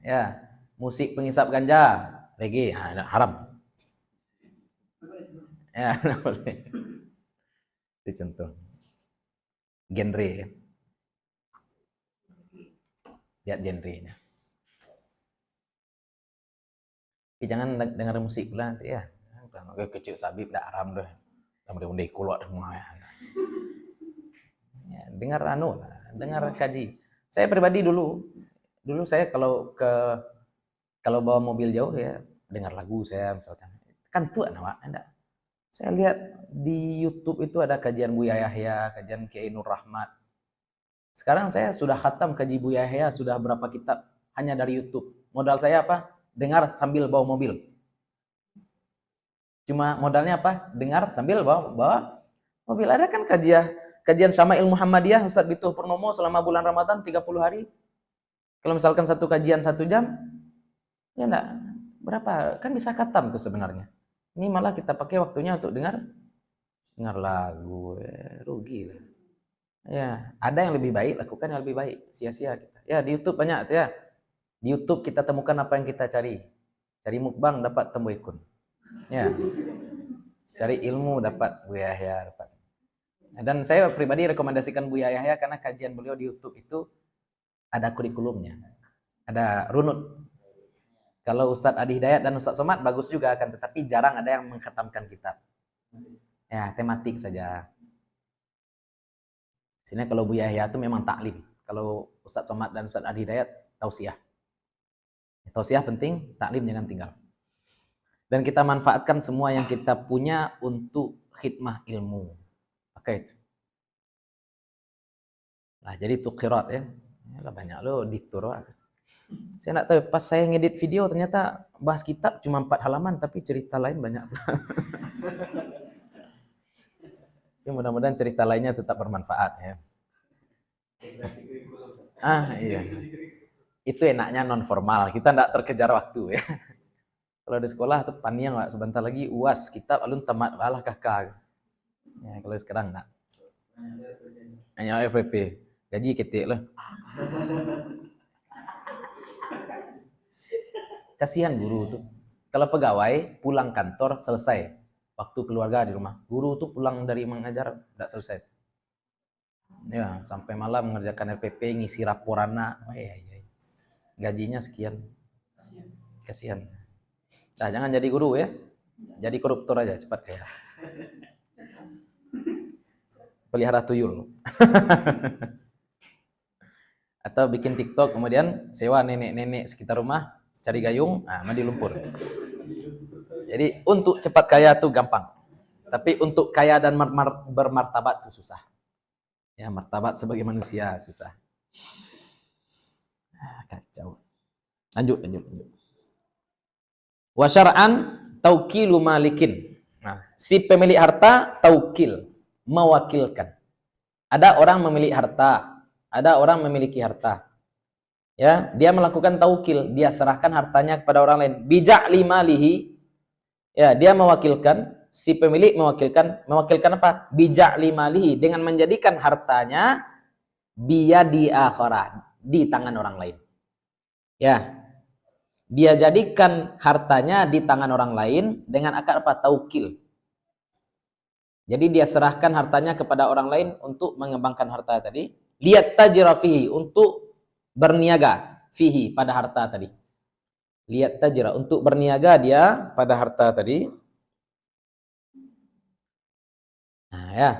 Ya, musik pengisap ganja, reggae, haram. Ya, boleh. Itu contoh. Genre. Lihat genrenya. Tapi jangan dengar musik pula nanti ya. Kecil sabib dah haram dah. Undai kulot semua ya. Dengar dengar kaji. Saya pribadi dulu saya kalau bawa mobil jauh ya dengar lagu saya misalkan. Kan tuh enggak. Saya lihat di YouTube itu ada kajian Buya Yahya, kajian Kiai Nur Rahmat. Sekarang saya sudah khatam kaji Buya Yahya sudah berapa kitab. hanya dari YouTube. Modal saya apa? Dengar sambil bawa mobil. Cuma modalnya apa? Dengar sambil bawa mobil. Ada kan kajian Syama'il Muhammadiyah Ustaz Bituh Purnomo selama bulan Ramadan 30 hari. Kalau misalkan satu kajian 1 jam, ya enggak berapa? Kan bisa khatam tuh sebenarnya. Ini malah kita pakai waktunya untuk dengar lagu, rugi lah. Ya, ada yang lebih baik, lakukan yang lebih baik. Sia-sia kita. Ya, di YouTube banyak tuh ya. Di YouTube kita temukan apa yang kita cari. Cari mukbang dapat tembuikun. Ya. Cari ilmu dapat Buya Yahya dapat. Dan saya pribadi rekomendasikan Buya Yahya karena kajian beliau di YouTube itu ada kurikulumnya. Ada runut. Kalau Ustadz Adi Hidayat dan Ustadz Somad bagus juga akan, tetapi jarang ada yang mengkhatamkan kitab. Ya, tematik saja. Sini kalau Buya Yahya itu memang taklim. Kalau Ustadz Somad dan Ustadz Adi Hidayat tausiah. Tausiah penting, taklim jangan tinggal. Dan kita manfaatkan semua yang kita punya untuk khidmah ilmu. Oke. Nah, jadi itu qiraat ya. Ya banyak lo diktur. Saya enggak tahu, pas saya ngedit video ternyata bahas kitab cuma 4 halaman tapi cerita lain banyak. Ya, mudah-mudahan cerita lainnya tetap bermanfaat ya. Iya. Itu enaknya non formal, kita enggak terkejar waktu ya. Kalau di sekolah tuh paniang Pak, sebentar lagi UAS, kitab alun tamat balah kakak. Ya, kalau sekarang enggak. Hanya FVP, gaji ketik lah. Kasihan guru tuh. Kalau pegawai pulang kantor selesai. Waktu keluarga di rumah. Guru tuh pulang dari mengajar enggak selesai. Ya, sampai malam mengerjakan RPP, ngisi laporan. Gajinya sekian. Kasihan. Nah, jangan jadi guru ya. Jadi koruptor aja cepat kaya. Pelihara tuyul. Atau bikin TikTok kemudian sewa nenek-nenek sekitar rumah cari gayung, mandi lumpur. Jadi untuk cepat kaya tuh gampang. Tapi untuk kaya dan bermartabat tuh susah. Ya, martabat sebagai manusia susah. Kacau. Lanjut. Wa syar'an taukilu malikin. Nah, si pemilik harta taukil, mewakilkan. Ada orang memiliki harta, ada orang memiliki harta. Ya, dia melakukan taukil, dia serahkan hartanya kepada orang lain. Bija'li malihi. Ya, dia mewakilkan, si pemilik mewakilkan apa? Bija'li malihi, dengan menjadikan hartanya biyadi akhara, di tangan orang lain. Ya. Dia jadikan hartanya di tangan orang lain dengan akad apa? Taukil. Jadi dia serahkan hartanya kepada orang lain untuk mengembangkan harta tadi. Lihat tajira fihi, untuk berniaga fihi pada harta tadi. Lihat tajira, untuk berniaga dia pada harta tadi. Nah ya.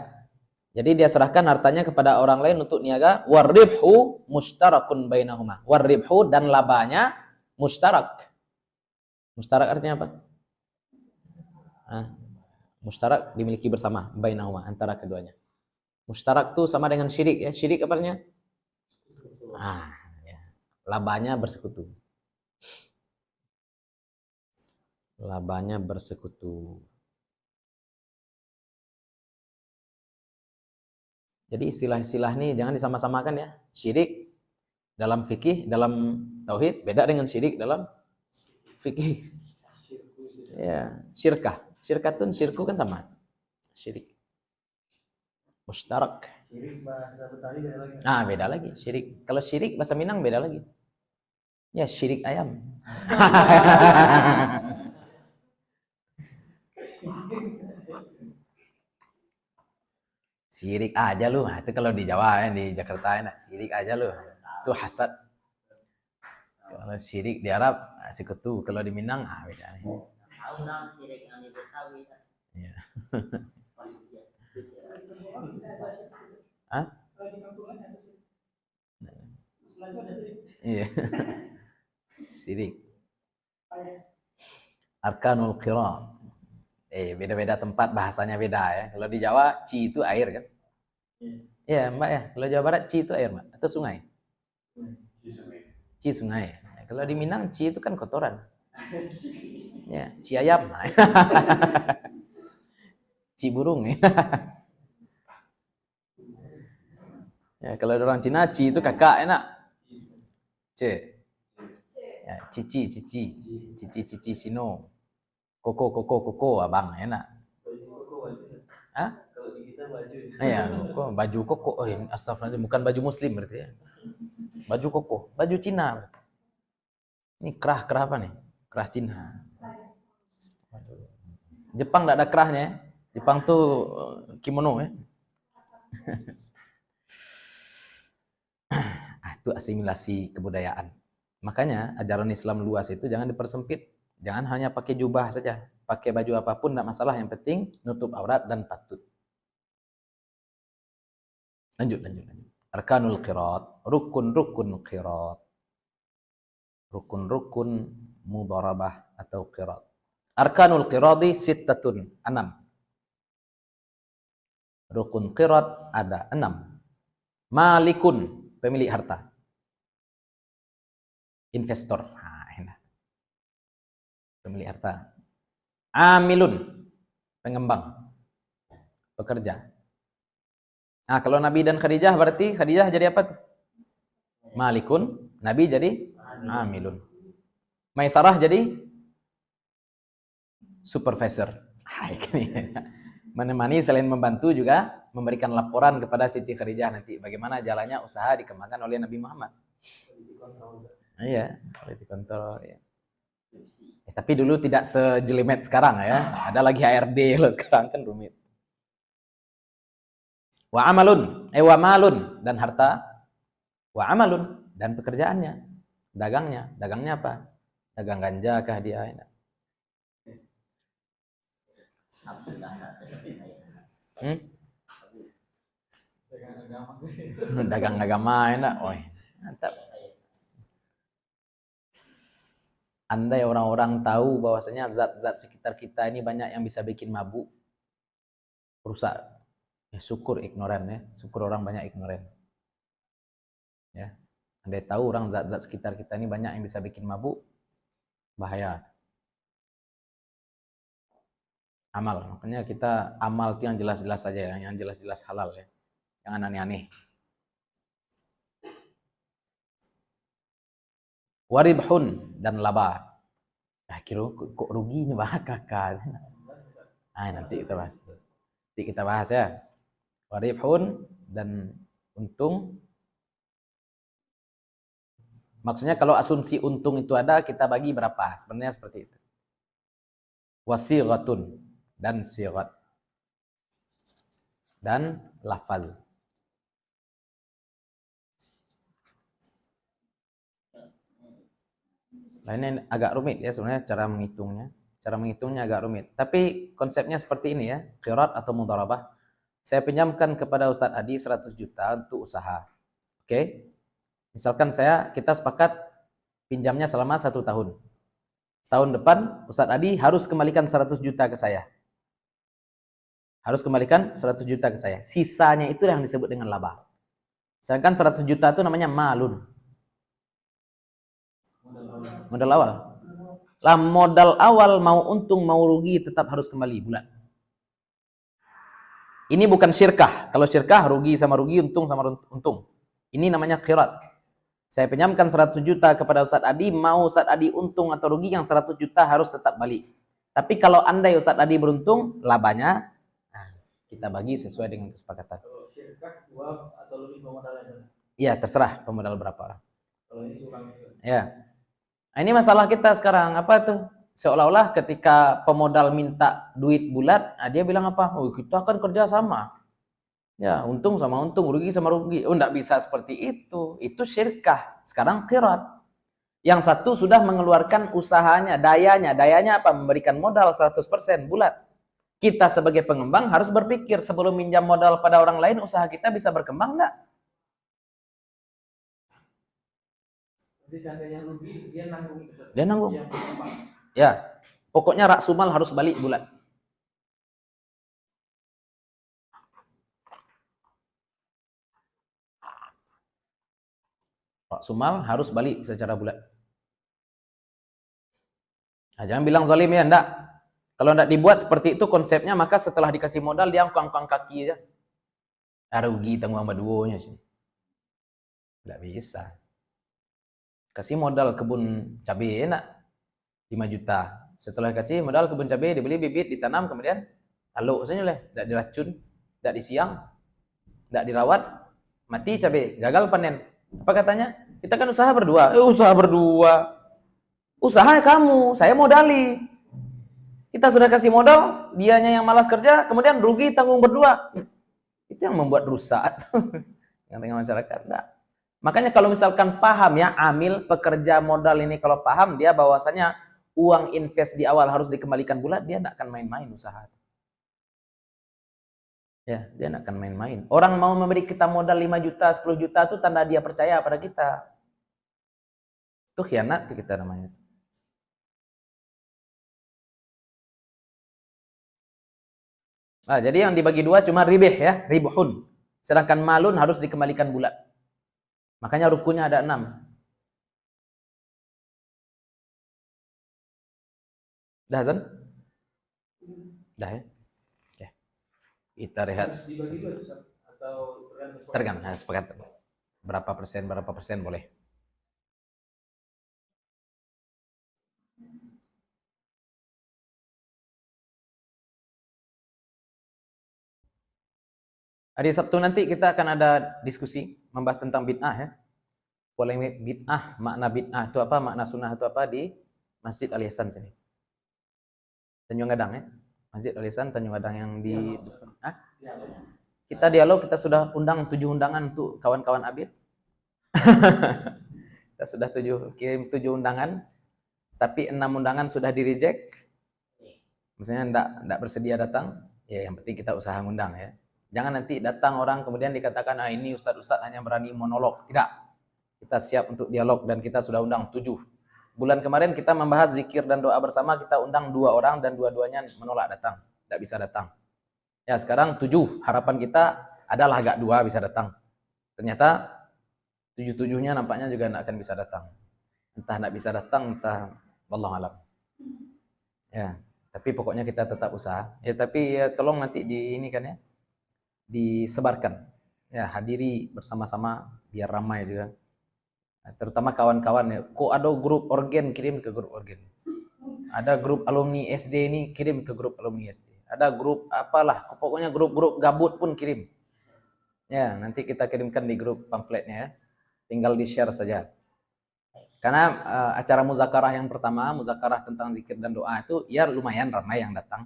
Jadi dia serahkan hartanya kepada orang lain untuk niaga. Warribhu mustarakun bainahuma. Warribhu, dan labanya mustarak. Mustarak artinya apa? Mustarak dimiliki bersama, bainahuma, antara keduanya. Mustarak itu sama dengan syirik ya. Syirik apa artinya? Ya. Labanya bersekutu. Labanya bersekutu. Jadi istilah-istilah ini jangan disama-samakan ya. Syirik dalam fikih, dalam tauhid beda dengan syirik dalam fikih. Ya, syirkah. Syirkatun, syirku kan sama. Syirik. Mustarak. Syirik bahasa Betawi beda lagi. Beda lagi. Syirik. Kalau syirik bahasa Minang beda lagi. Ya, syirik ayam. Syirik aja lu. Itu kalau di Jawa ya, di Jakarta ya, syirik aja lu. Itu hasad. Kalau syirik di Arab sekutu, kalau di Minang beda. Tahu dong syirik yang di Betawi. Iya. Iya. Syirik. Arkanul qiraat. Beda-beda tempat bahasanya beda ya. Kalau di Jawa ci itu air kan? Iya, Mbak ya. Kalau Jawa Barat ci itu air, Mbak, atau sungai? Ci sungai. Kalau di Minang ci itu kan kotoran. Ya, ci ayam. Ci burung. Ya, kalau orang Cina ci itu kakak enak. C. Ya, cici, sino. Koko, abang enak. Hah? Kalau di kita baju. Iya, baju koko. Oh, ini astagfirullahaladzim, bukan baju muslim berarti ya. Baju koko, baju Cina. Ini kerah apa nih? Kerah Cina. Jepang enggak ada kerahnya ya. Jepang tuh kimono ya. Itu asimilasi kebudayaan. Makanya ajaran Islam luas itu jangan dipersempit. Jangan hanya pakai jubah saja. Pakai baju apapun enggak masalah, yang penting nutup aurat dan patut. Lanjut. Arkanul qirat, rukun qirat. Rukun mudharabah atau qirat. Arkanul qiradi sittatun, 6. Rukun qirat ada 6. Malikun, pemilik harta. Investor. Pemilik harta. Amilun, pengembang. Pekerja. Nah, kalau Nabi dan Khadijah berarti Khadijah jadi apa tuh? Malikun, Nabi jadi amilun. Maisarah jadi supervisor. Hai, menemani selain membantu juga memberikan laporan kepada Siti Khadijah nanti bagaimana jalannya usaha dikembangkan oleh Nabi Muhammad. Iya, quality control ya. Tapi dulu tidak sejelimet sekarang ya. Ada lagi HRD loh, sekarang kan rumit. Wa malun dan harta. Wa amalun dan pekerjaannya. Dagangnya apa? Dagang ganja kah dia? Dagang agama enak. Oi, mantap. Andai orang-orang tahu bahwasanya zat-zat sekitar kita ini banyak yang bisa bikin mabuk, rusak. Ya, syukur ignoran ya. Syukur orang banyak ignoran. Ya. Andai tahu orang zat-zat sekitar kita ini banyak yang bisa bikin mabuk, bahaya. Amal, makanya kita amal itu yang jelas-jelas saja ya, yang jelas-jelas halal ya. Jangan aneh-aneh. Waribhun dan laba. Kira kok ruginya kakak. Nanti kita bahas ya. Waribhun dan untung. Maksudnya kalau asumsi untung itu ada, kita bagi berapa? Sebenarnya seperti itu. Wasighatun dan sighat. Dan lafaz. Nah, ini agak rumit ya sebenarnya cara menghitungnya. Cara menghitungnya agak rumit. Tapi konsepnya seperti ini ya, qirat atau mudharabah. Saya pinjamkan kepada Ustadz Adi 100 juta untuk usaha. Oke? Misalkan kita sepakat pinjamnya selama 1 tahun. Tahun depan Ustadz Adi harus kembalikan 100 juta ke saya. Harus kembalikan 100 juta ke saya. Sisanya itu yang disebut dengan laba. Sedangkan 100 juta itu namanya malun. Modal awal. Lah modal awal mau untung mau rugi tetap harus kembali bulan. Ini bukan syirkah. Kalau syirkah rugi sama rugi, untung sama untung. Ini namanya qirat. Saya pinjamkan 100 juta kepada Ustadz Adi, mau Ustadz Adi untung atau rugi, yang 100 juta harus tetap balik. Tapi kalau andai Ustadz Adi beruntung, labanya kita bagi sesuai dengan kesepakatan. Kalau syirkah, waf atau lebih pemodalnya? Iya, terserah pemodal berapa. Kalau ini surang itu. Ya. Nah, ini masalah kita sekarang apa tuh? Seolah-olah ketika pemodal minta duit bulat, dia bilang apa? Oh, kita akan kerja sama. Ya, untung sama untung, rugi sama rugi. Oh, enggak bisa seperti itu. Itu syirkah. Sekarang qirat. Yang satu sudah mengeluarkan usahanya, dayanya. Dayanya apa? Memberikan modal 100% bulat. Kita sebagai pengembang harus berpikir sebelum minjam modal pada orang lain, usaha kita bisa berkembang enggak? Jadi seandainya rugi, dia nanggung itu. Dia nanggung. Ya, pokoknya raksumal harus balik bulat. Raksumal harus balik secara bulat. Nah, jangan bilang zalim ya, enggak. Kalau enggak dibuat seperti itu konsepnya, maka setelah dikasih modal dia angkang kaki aja. Ada rugi tanggung sama duonya sih. Enggak bisa. Kasih modal kebun cabai enak 5 juta. Setelah kasih modal kebun cabai, dibeli bibit, ditanam, kemudian lalu saja lah, enggak diracun, enggak disiang, enggak dirawat, mati cabai, gagal panen. Apa katanya? Kita kan usaha berdua. Usaha berdua. Usaha kamu, saya modali. Kita sudah kasih modal, dianya yang malas kerja, kemudian rugi tanggung berdua. Itu yang membuat rusak yang tengah masyarakat. Enggak. Makanya kalau misalkan paham ya, amil pekerja modal ini kalau paham dia bahwasanya uang invest di awal harus dikembalikan bulat, dia tidak akan main-main usaha. Ya, dia tidak akan main-main. Orang mau memberi kita modal 5 juta, 10 juta itu tanda dia percaya pada kita. Itu khianat itu kita namanya. Nah, jadi yang dibagi dua cuma ribih ya, ribuhun. Sedangkan malun harus dikembalikan bulat. Makanya rukunnya ada 6. Dah Hasan? Dah ya? Oke. Kita rehat. Harus dibagi dua Ustaz? Atau Tergantung, sepakat. Berapa persen boleh. Hari Sabtu nanti kita akan ada diskusi membahas tentang bid'ah ya. Polemik bid'ah, makna bid'ah itu apa, makna sunnah itu apa di Masjid Al Ihsan sini. Tanjung Gadang ya. Masjid Al Ihsan Tanjung Gadang yang di depan. Kita dialog, kita sudah undang 7 undangan untuk kawan-kawan Abid. Kita sudah kirim 7 undangan, tapi 6 undangan sudah di-reject. Maksudnya enggak bersedia datang. Ya yang penting kita usaha ngundang ya. Jangan nanti datang orang kemudian dikatakan, ini ustadz-ustadz hanya berani monolog. Tidak. Kita siap untuk dialog dan kita sudah undang 7. Bulan kemarin kita membahas zikir dan doa bersama, kita undang 2 orang dan dua-duanya menolak datang. Tidak bisa datang. Ya sekarang 7. Harapan kita adalah agak 2 bisa datang. Ternyata 7-7-nya nampaknya juga tidak akan bisa datang. Entah tidak bisa datang, entah wallahu alam. Ya, tapi pokoknya kita tetap usaha. Ya tapi ya, tolong nanti ini kan ya, disebarkan. Ya, hadiri bersama-sama biar ramai juga. Nah, terutama kawan-kawan ya. Kok ada grup organ, kirim ke grup organ. Ada grup alumni SD ini, kirim ke grup alumni SD. Ada grup apalah, pokoknya grup-grup gabut pun kirim. Ya, nanti kita kirimkan di grup pamfletnya ya. Tinggal di-share saja. Karena acara muzakarah yang pertama, muzakarah tentang zikir dan doa itu ya lumayan ramai yang datang.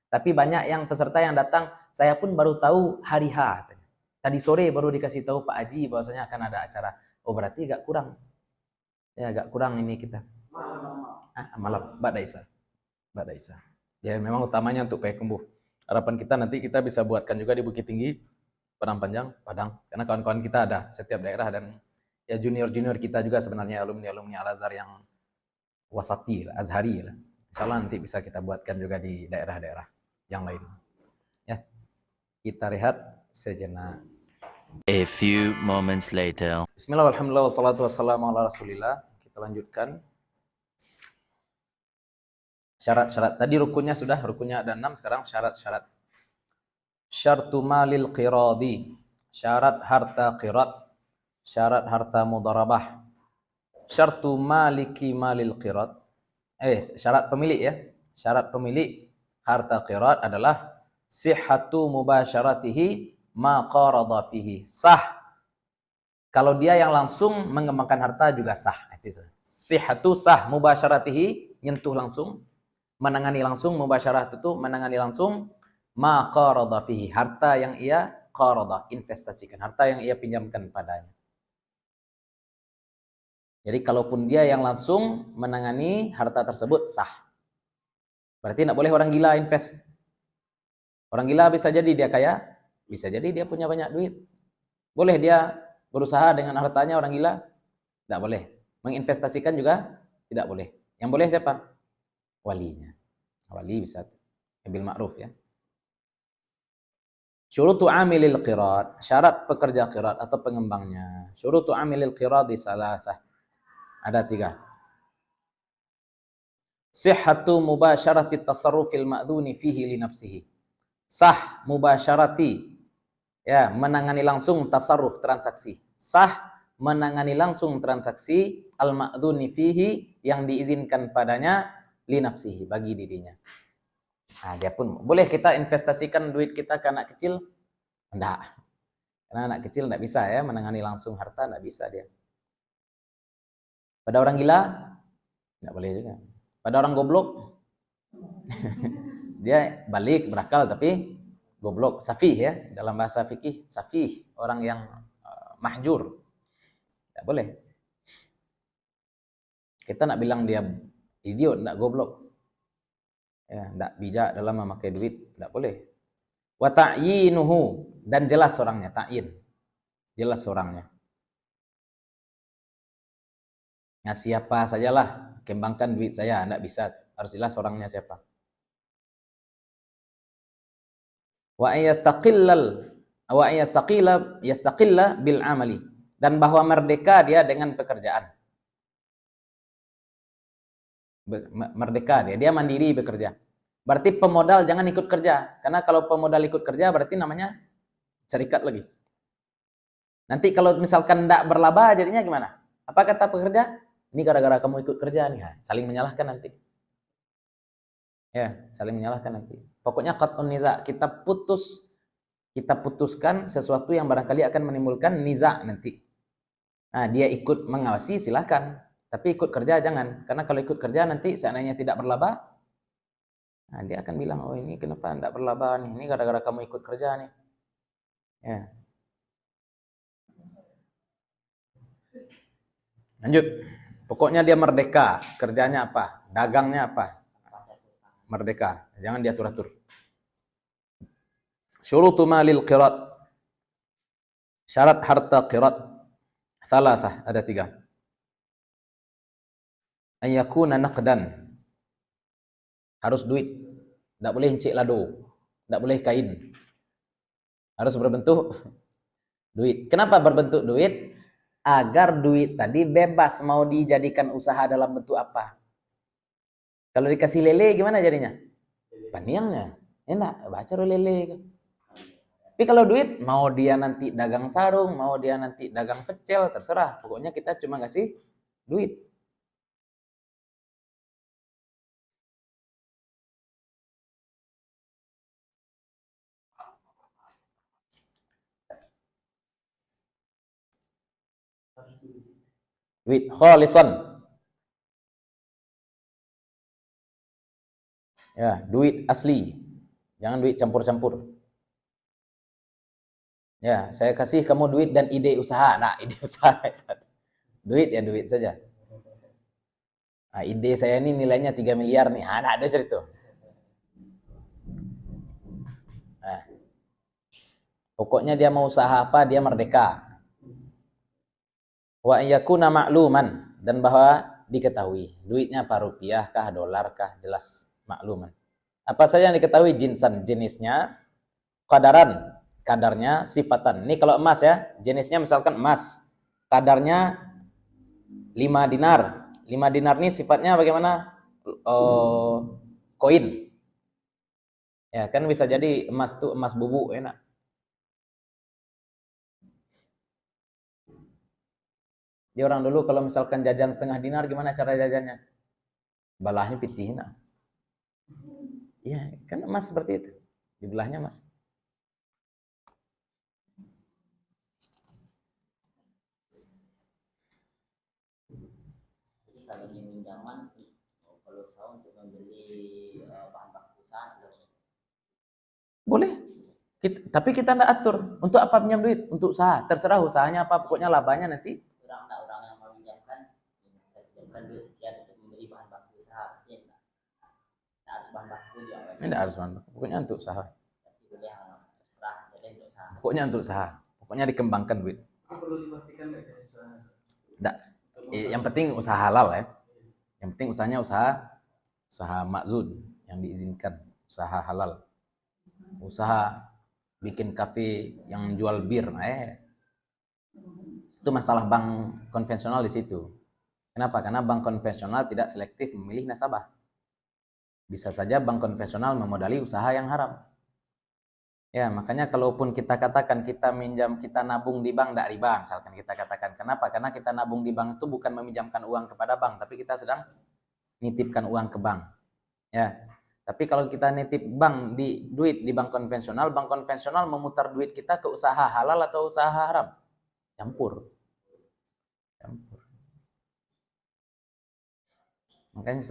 Tapi banyak yang peserta yang datang, saya pun baru tahu hari H. Tadi sore baru dikasih tahu Pak Haji bahwasanya akan ada acara. Oh berarti agak kurang. Ya agak kurang ini kita. Malam, Mbak Daisa. Ya memang utamanya untuk Payakumbuh. Harapan kita nanti kita bisa buatkan juga di Bukit Tinggi, Padang Panjang, Padang. Karena kawan-kawan kita ada setiap daerah dan ya junior-junior kita juga sebenarnya alumni Al-Azhar yang wasati, Azhari. Insyaallah nanti bisa kita buatkan juga di daerah-daerah yang lain. Ya. Kita rehat sejenak. A few moments later. Bismillah, alhamdulillah, wassalatu wassalamu ala rasulillah. Kita lanjutkan. Syarat-syarat. Tadi rukunnya ada 6, sekarang syarat-syarat. Syartu malil qiradi. Syarat harta qirat. Syarat harta mudarabah. Syartu maliki malil qirat. Syarat pemilik ya. Syarat pemilik harta qirat adalah sihhatu mubasyaratihi ma qarada fihi. Sah. Kalau dia yang langsung mengembangkan harta juga sah. Sihhatu sah mubasyaratihi, nyentuh langsung, menangani langsung, mubasyarat itu menangani langsung, ma qarada fihi, harta yang ia qarada, investasikan, harta yang ia pinjamkan padanya. Jadi kalaupun dia yang langsung menangani harta tersebut sah. Berarti tidak boleh orang gila invest. Orang gila bisa jadi dia kaya, bisa jadi dia punya banyak duit. Boleh dia berusaha dengan hartanya orang gila? Tidak boleh. Menginvestasikan juga tidak boleh. Yang boleh siapa? Walinya. Wali bisa bil ma'ruf ya. Syurutu amilil qirat, syarat pekerja qirat atau pengembangnya. Syurutu amilil qirat di salasah. Ada 3. sihhatu mubasyarati tasarrufil ma'dzuni fihi li nafsihi. Sah mubasyarati, ya, menangani langsung tasarruf transaksi. Sah menangani langsung transaksi al-ma'dzuni fihi, yang diizinkan padanya li nafsihi, bagi dirinya. Nah, dia pun boleh kita investasikan duit kita ke anak kecil? Enggak. Karena anak kecil enggak bisa ya menangani langsung harta, enggak bisa dia. Pada orang gila enggak boleh juga. Pada orang goblok dia balik berakal tapi goblok, safih ya, dalam bahasa fikih safih, orang yang mahjur. Enggak boleh. Kita nak bilang dia idiot, enggak goblok. Ya, enggak bijak dalam memakai duit, enggak boleh. Wa ta'yinuhu, dan jelas orangnya, ta'yin. Jelas orangnya. Ngasih apa sajalah, kembangkan duit saya, enggak bisa, harus jelas orangnya siapa. Wa yastaqilla bil amali, dan bahwa merdeka dia dengan pekerjaan. Merdeka dia mandiri bekerja. Berarti pemodal jangan ikut kerja, karena kalau pemodal ikut kerja berarti namanya syarikat lagi. Nanti kalau misalkan tidak berlaba jadinya gimana? Apa kata pekerja? Ini gara-gara kamu ikut kerja nih, saling menyalahkan nanti. Ya, saling menyalahkan nanti. Pokoknya qat'un niza, kita putuskan sesuatu yang barangkali akan menimbulkan niza nanti. Nah, dia ikut mengawasi silahkan, tapi ikut kerja jangan, karena kalau ikut kerja nanti seandainya tidak berlaba, nah dia akan bilang, oh ini kenapa tidak berlaba nih, ini gara-gara kamu ikut kerja nih. Ya. Lanjut. Pokoknya dia merdeka, kerjanya apa, dagangnya apa, merdeka, jangan diatur-atur. Syurutu malil qirat, syarat harta qirat, thalathah, ada 3. Ayyakuna naqdan, harus duit, tidak boleh encik lado, tidak boleh kain, harus berbentuk duit. Kenapa berbentuk duit? Agar duit tadi bebas mau dijadikan usaha dalam bentuk apa. Kalau dikasih lele gimana jadinya? Paniangnya enak, baca lele. Tapi kalau duit, mau dia nanti dagang sarung, mau dia nanti dagang pecel, terserah. Pokoknya kita cuma ngasih duit. Duit khalisan. Ya, duit asli. Jangan duit campur-campur. Ya, saya kasih kamu duit dan ide usaha. Nah, ide usaha. Duit ya duit saja. Nah, ide saya ini nilainya 3 miliar nih. Nah, ada cerita. Nah, pokoknya dia mau usaha apa, dia merdeka. Wa yakuna ma'luman, dan bahwa diketahui. Duitnya apa, rupiah kah, dolar kah, jelas makluman. Apa saja yang diketahui, jinsan, jenisnya, qadaran, kadarnya, sifatan. Ini kalau emas ya, jenisnya misalkan emas, kadarnya 5 dinar. 5 dinar ini sifatnya bagaimana? Koin. Ya, kan bisa jadi emas tuh emas bubuk, enak. Dia orang dulu kalau misalkan jajan setengah dinar, gimana cara jajannya? Balahnya pitih, nah. Iya, kan emas seperti itu. Dibelahnya emas. Jadi kalau di pinjaman, kalau usaha untuk membeli bahan baku usaha, Boleh. Tapi kita tidak atur. Untuk apa pinjam duit? Untuk usaha. Terserah usahanya apa, pokoknya labanya nanti. orang yang mau pinjamkan, saya pinjamkan duit sekian untuk membeli bahan baku usaha. Ya, tidak harus bahan baku dia. Tidak harus bahan baku. Pokoknya untuk usaha. Tapi boleh terserah, jadi untuk usaha. Pokoknya untuk usaha. Pokoknya dikembangkan duit. Perlu dipastikan nggak jenis usaha? Tidak. Yang penting usaha halal ya. Yang penting usahanya usaha makzun yang diizinkan, usaha halal. Usaha bikin kafe yang jual bir, itu masalah bank konvensional di situ. Kenapa? Karena bank konvensional tidak selektif memilih nasabah. Bisa saja bank konvensional memodali usaha yang haram. Ya, makanya kalaupun kita katakan kita nabung di bank, tidak riba, misalkan kita katakan. Kenapa? Karena kita nabung di bank itu bukan meminjamkan uang kepada bank, tapi kita sedang nitipkan uang ke bank. Ya. Tapi kalau kita nitip duit di bank konvensional memutar duit kita ke usaha halal atau usaha haram? Campur. Makanya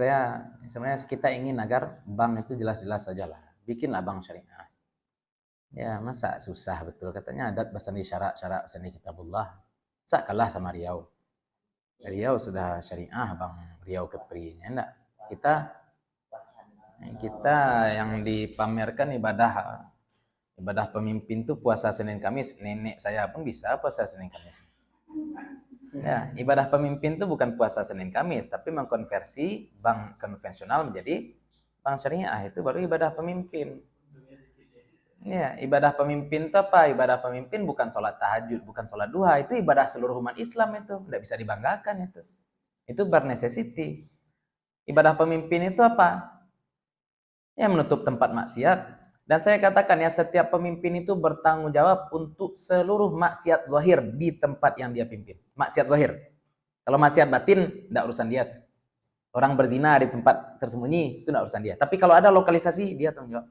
sebenarnya kita ingin agar bank itu jelas-jelas saja lah. Bikinlah bank syariah. Ya, masa susah betul. Katanya adat basani syarak basani kitabullah. Sakalah sama Riau. Riau sudah syariah, Bang Riau Kepri. Enggak. Kita yang dipamerkan ibadah pemimpin tuh puasa Senin Kamis. Nenek saya pun bisa puasa Senin Kamis. Ya, ibadah pemimpin itu bukan puasa Senin Kamis, tapi mengkonversi bank konvensional menjadi bank syariah. Itu baru ibadah pemimpin. Ya, ibadah pemimpin itu apa? Ibadah pemimpin bukan sholat tahajud, bukan sholat duha. Itu ibadah seluruh umat Islam itu. Tidak bisa dibanggakan itu. Itu bar necessity. Ibadah pemimpin itu apa? Ya, menutup tempat maksiat. Dan saya katakan ya, setiap pemimpin itu bertanggung jawab untuk seluruh maksiat zahir di tempat yang dia pimpin. Maksiat zahir. Kalau maksiat batin, tidak urusan dia. Orang berzina di tempat tersembunyi, itu tidak urusan dia. Tapi kalau ada lokalisasi, dia tanggung jawab.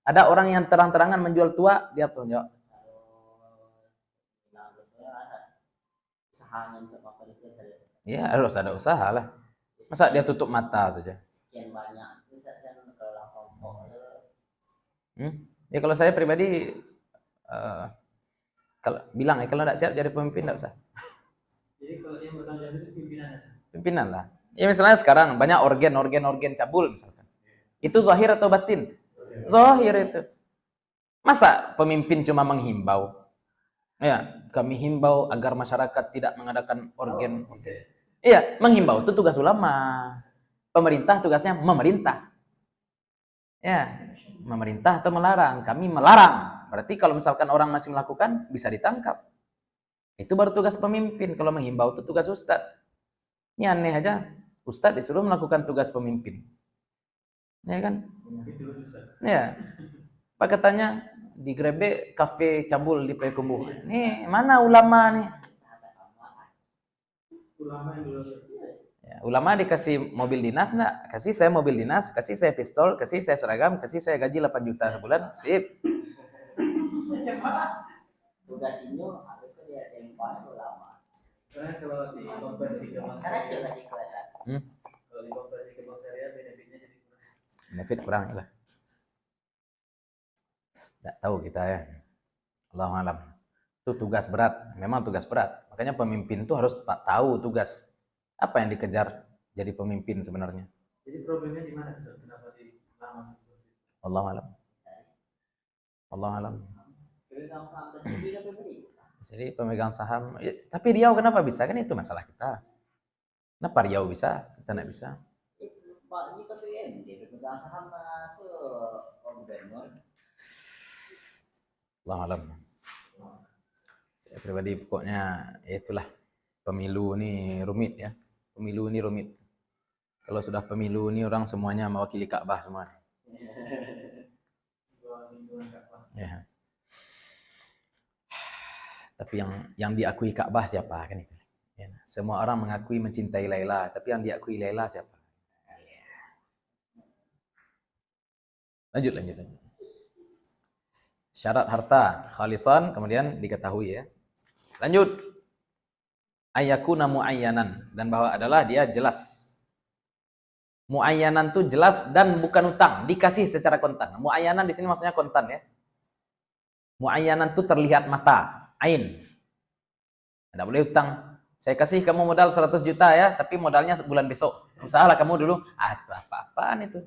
Ada orang yang terang-terangan menjual tua, dia tanggung jawab. Ya, harus ada usaha lah. Masa dia tutup mata saja? Sekian banyak. Ya kalau saya pribadi kalau bilang kalau tidak siap jadi pemimpin tidak usah. Jadi kalau yang bertanggung jawab itu pimpinannya. Pimpinan lah. Ya misalnya sekarang banyak organ cabul misalkan. Itu zahir atau batin? Zahir itu. Masa pemimpin cuma menghimbau? Ya, kami himbau agar masyarakat tidak mengadakan organ. Iya, menghimbau itu tugas ulama. Pemerintah tugasnya memerintah. Ya, memerintah atau melarang. Kami melarang. Berarti kalau misalkan orang masih melakukan, bisa ditangkap. Itu baru tugas pemimpin. Kalau menghimbau itu tugas ustadz. Ini aneh aja. Ustadz disuruh melakukan tugas pemimpin. Ya kan? Ya. Pak katanya digrebek kafe cabul di Payakumbuh. Nih, mana ulama nih? Ya, ulama dikasih mobil dinas enggak? Kasih saya mobil dinas, kasih saya pistol, kasih saya seragam, kasih saya gaji 8 juta sebulan. Sip. Tugas ini harus dia tempat ulama. Karena kalau di konversi ke bank Karena syariah, jelas kelihatan. kalau di konversi ke bank syariah benefitnya jadi kurang. Benefit kurang lah. Tidak tahu kita ya. Allahu a'lam. Itu tugas berat, memang tugas berat. Makanya pemimpin itu harus tahu tugas. Apa yang dikejar jadi pemimpin sebenarnya? Jadi problemnya di mana? Kenapa di lama seperti itu? Allahu a'lam. Allahu a'lam. Jadi pemegang saham, ya, tapi Riau kenapa bisa? Kan itu masalah kita. Kenapa Riau bisa? Kita tidak bisa. Pak, ini KPMG, pemegang saham itu gubernur. Allahu a'lam. Saya pribadi pokoknya itulah, pemilu ini rumit ya. Pemilu ini rumit. Kalau sudah pemilu ini orang semuanya mewakili Ka'bah semua. Ya. Tapi yang diakui Ka'bah siapa kan itu? Ya. Semua orang mengakui mencintai Laila, tapi yang diakui Laila siapa? Lanjut. Syarat harta khalisan kemudian diketahui ya. Lanjut. Ayakuna muayyanan, dan bahwa adalah dia jelas. Muayyanan itu jelas dan bukan utang, dikasih secara kontan. Muayyanan di sini maksudnya kontan ya. Muayyanan itu terlihat mata, ain. Tidak boleh utang. Saya kasih kamu modal 100 juta ya, tapi modalnya bulan besok. Usahalah kamu dulu. Apa-apaan itu?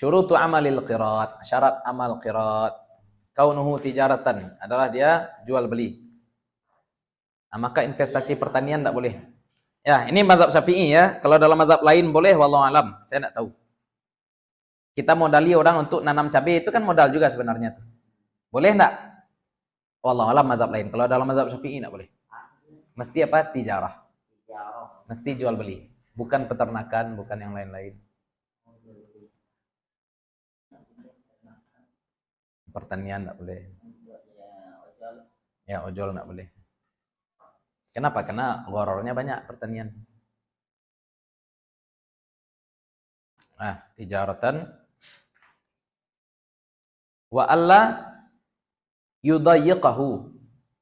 Syurutu amalil qirat, syarat amal qirat. Kaunuhu tijaratan, adalah dia jual beli. Nah, maka investasi pertanian tidak boleh. Ya, ini mazhab Syafi'i ya. Kalau dalam mazhab lain boleh, wallahu alam. Saya tidak tahu. Kita modali orang untuk nanam cabai itu kan modal juga sebenarnya tuh. Boleh enggak? Wallahu alam mazhab lain. Kalau dalam mazhab Syafi'i enggak boleh. Mesti apa? Tijarah. Tijarah. Mesti jual beli. Bukan peternakan, bukan yang lain-lain. Pertanian enggak boleh. Ya, ojol enggak boleh. Kenapa? Karena ghorornya banyak pertanian. Nah, tijaratan wa alla yudayyiqahu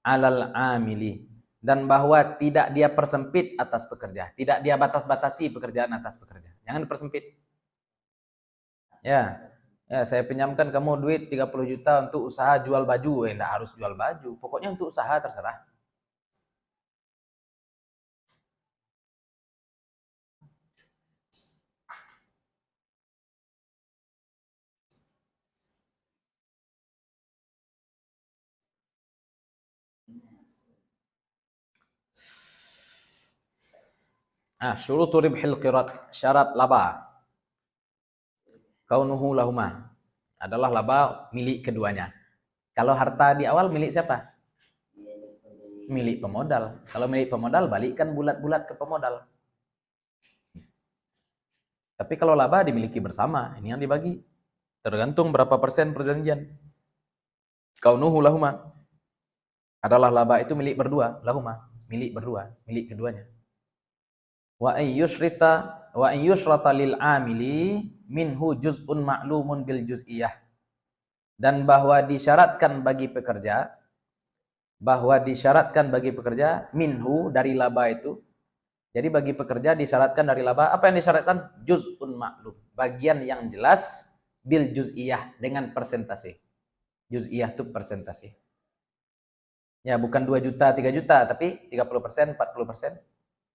'alal 'amili, dan bahwa tidak dia persempit atas pekerja, tidak dia batas-batasi pekerjaan atas pekerja. Jangan persempit. Ya. Ya, saya pinjamkan kamu duit 30 juta untuk usaha jual baju. Enggak harus jual baju. Pokoknya untuk usaha terserah. Syurutu ribhil qirat, syarat laba. Kaunuhu lahuma, adalah laba milik keduanya. Kalau harta di awal milik siapa? Milik pemodal. Kalau milik pemodal, balikkan bulat-bulat ke pemodal. Tapi kalau laba dimiliki bersama, ini yang dibagi. Tergantung berapa persen perjanjian. Kaunuhu lahuma, adalah laba itu milik berdua, lahuma, milik berdua, milik keduanya. Wa ayyushrata lil amili minhu juz'un ma'lumun bil juz'iyah, dan bahwa disyaratkan bagi pekerja minhu, dari laba itu. Jadi bagi pekerja disyaratkan dari laba, apa yang disyaratkan? Juz'un ma'lum, bagian yang jelas, bil juz'iyah, dengan persentase. Juz'iyah itu persentase. Ya, bukan 2 juta, 3 juta, tapi 30%, 40%,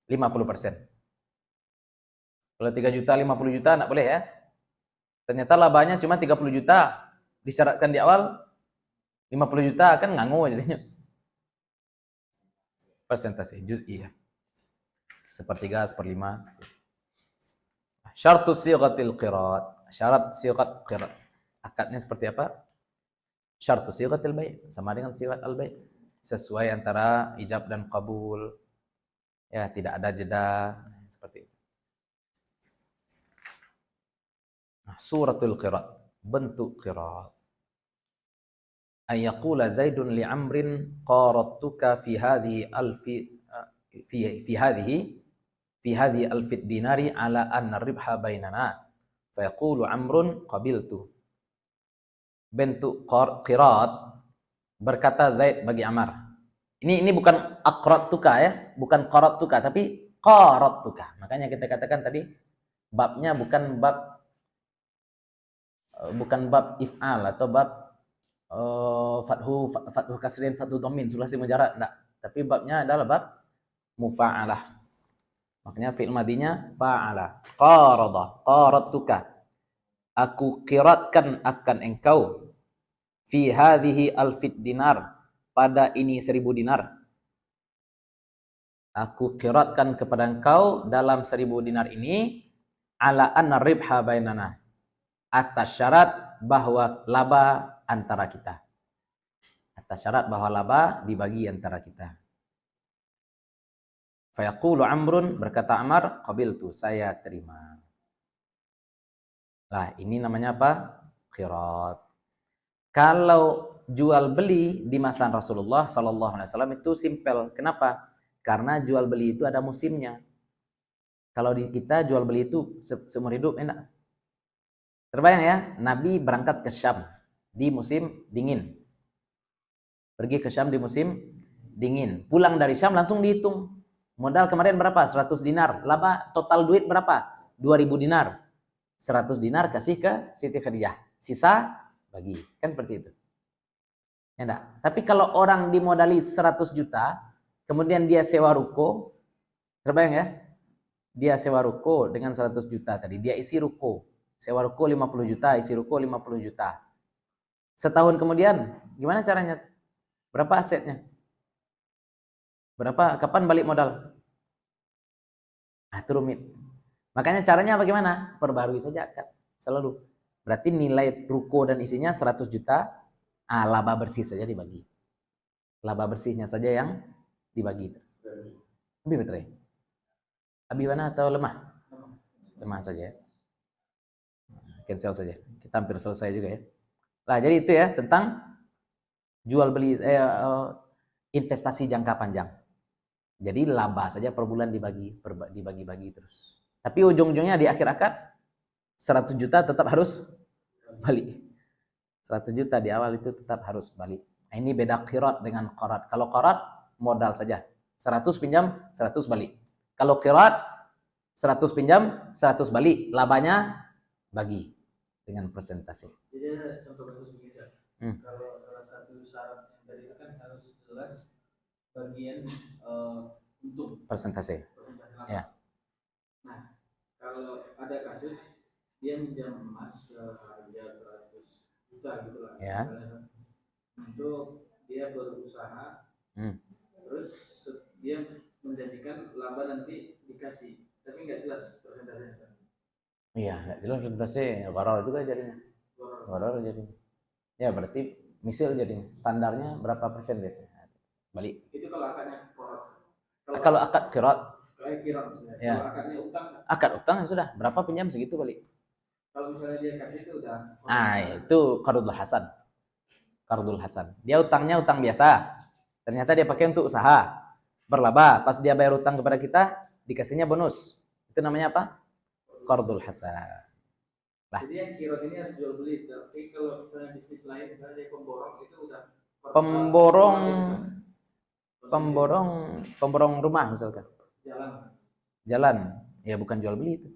50%. Kalau 3 juta, 50 juta enggak boleh ya. Ternyata labanya cuma 30 juta. Disyaratkan di awal 50 juta, kan nganggu jadinya. Persentase, juz'iyah. 1/3, 1/5. Syartu sighatil qirat. Syarat sighat qirat. Akadnya seperti apa? Syartu sighatil bai', sama dengan sighat al-bai'. Sesuai antara ijab dan qabul. Ya, tidak ada jeda, seperti itu. Suratul qirat, bentuk qirat. Ayyaqula Zaidun li Amrin qarattuka fi hadhihi alfi dinari ala anna ribha bainana. Fa yaqulu Amrun qabiltu. Bentuk qirat, berkata Zaid bagi Amar. Ini bukan aqrattuka ya, bukan qarattuka, tapi qarattuka. Makanya kita katakan tadi babnya bukan bab if'al atau bab fathu kasrin, fathu dhammin, sulasi mujarrad, enggak. Tapi babnya adalah bab mufa'alah. Makanya fi'il madinya fa'ala. Qaradtuka, aku qiratkan akan engkau, fi hadhihi alfid dinar, pada ini 1000 dinar. Aku qiratkan kepada engkau dalam 1000 dinar ini, ala anna ribha bainana, atas syarat bahwa laba antara kita. Atas syarat bahwa laba dibagi antara kita. Fayaqulu Amrun, berkata Amar, qabiltu, saya terima. Nah, ini namanya apa? Qirat. Kalau jual beli di masa Rasulullah SAW itu simpel. Kenapa? Karena jual beli itu ada musimnya. Kalau di kita jual beli itu seumur hidup enak. Terbayang ya, Nabi berangkat ke Syam di musim dingin. Pergi ke Syam di musim dingin. Pulang dari Syam langsung dihitung. Modal kemarin berapa? 100 dinar. Laba total duit berapa? 2000 dinar. 100 dinar kasih ke Siti Khadijah. Sisa bagi. Kan seperti itu. Ya enggak? Tapi kalau orang dimodali 100 juta, kemudian dia sewa ruko, terbayang ya? Dia sewa ruko dengan 100 juta tadi. Dia isi ruko. Sewa ruko 50 juta, isi ruko 50 juta. Setahun kemudian, gimana caranya? Berapa asetnya? Berapa? Kapan balik modal? Itu rumit. Makanya caranya bagaimana? Perbarui saja kan, selalu. Berarti nilai ruko dan isinya 100 juta, laba bersih saja dibagi. Laba bersihnya saja yang dibagi. Lebih betul ya? Abi mana atau lemah? Lemah saja. Cancel saja. Kita hampir selesai juga ya. Nah, jadi itu ya tentang jual beli investasi jangka panjang. Jadi laba saja per bulan dibagi-bagi terus. Tapi ujung-ujungnya di akhir akad 100 juta tetap harus balik. 100 juta di awal itu tetap harus balik. Nah, ini beda qirat dengan qarat. Kalau qarat modal saja. 100 pinjam, 100 balik. Kalau qirat 100 pinjam, 100 balik. Labanya bagi dengan persentase. Jadi ada contoh kasus begini. Kalau salah satu syarat yang tadi kan harus jelas bagian untuk Persentase. laba. Ya. Nah, kalau ada kasus dia minjam emas harga 100 juta gitu lah. Ya. Misalnya, untuk dia berusaha, terus dia menjanjikan laba nanti dikasih, tapi nggak jelas persentasenya. Iya, nggak jelas persentase, gharar juga jadinya. Gharar jadinya. Ya berarti misil jadinya. Standarnya berapa persen biasanya? Balik. Itu kalau akadnya korat. Kalau akad qirat, Kayak kira misalnya. Ya. Kalau akadnya utang, akad utang ya sudah, berapa pinjam segitu balik. kalau misalnya dia kasih itu udah. Itu qardul hasan. Qardul hasan. Dia utangnya utang biasa. Ternyata dia pakai untuk usaha. Berlaba, pas dia bayar utang kepada kita, dikasihnya bonus. Itu namanya apa? Qardul hasan. Jadi yang kirot ini harus jual beli. Tapi kalau misalnya bisnis lain, misalnya dia pemborong, itu udah Pemborong rumah misalkan. Jalan. Ya bukan jual beli itu.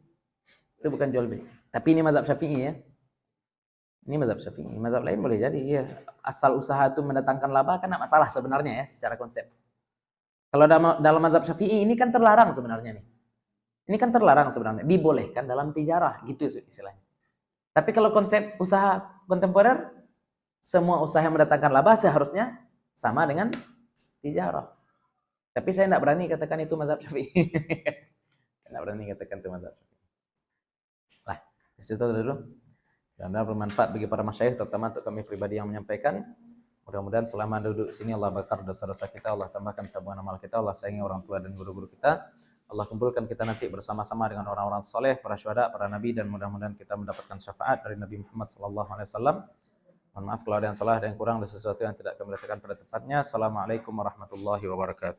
Itu bukan jual beli. Tapi ini mazhab Syafi'i ya. Ini mazhab Syafi'i. Mazhab lain boleh jadi ya. Asal usaha itu mendatangkan laba kan enggak masalah sebenarnya ya secara konsep. Kalau dalam mazhab Syafi'i ini kan terlarang sebenarnya nih. Ini kan terlarang sebenarnya. Dibolehkan dalam tijarah gitu istilahnya. Tapi kalau konsep usaha kontemporer, semua usaha yang mendatangkan laba seharusnya sama dengan tijarah. Tapi saya tidak berani katakan itu mazhab Syafi'i. Tidak berani katakan itu mazhab Syafi'i. Lah, di situ dulu. Mudah-mudahan bermanfaat bagi para masyayikh, terutama untuk kami pribadi yang menyampaikan. Mudah-mudahan selama duduk sini Allah bakar dosa-dosa kita, Allah tambahkan tabungan amal kita, Allah sayangi orang tua dan guru-guru kita. Allah kumpulkan kita nanti bersama-sama dengan orang-orang soleh, para syuhada, para nabi, dan mudah-mudahan kita mendapatkan syafaat dari Nabi Muhammad SAW. Mohon maaf kalau ada yang salah, ada yang kurang, ada sesuatu yang tidak kami letakkan pada tempatnya. Assalamualaikum warahmatullahi wabarakatuh.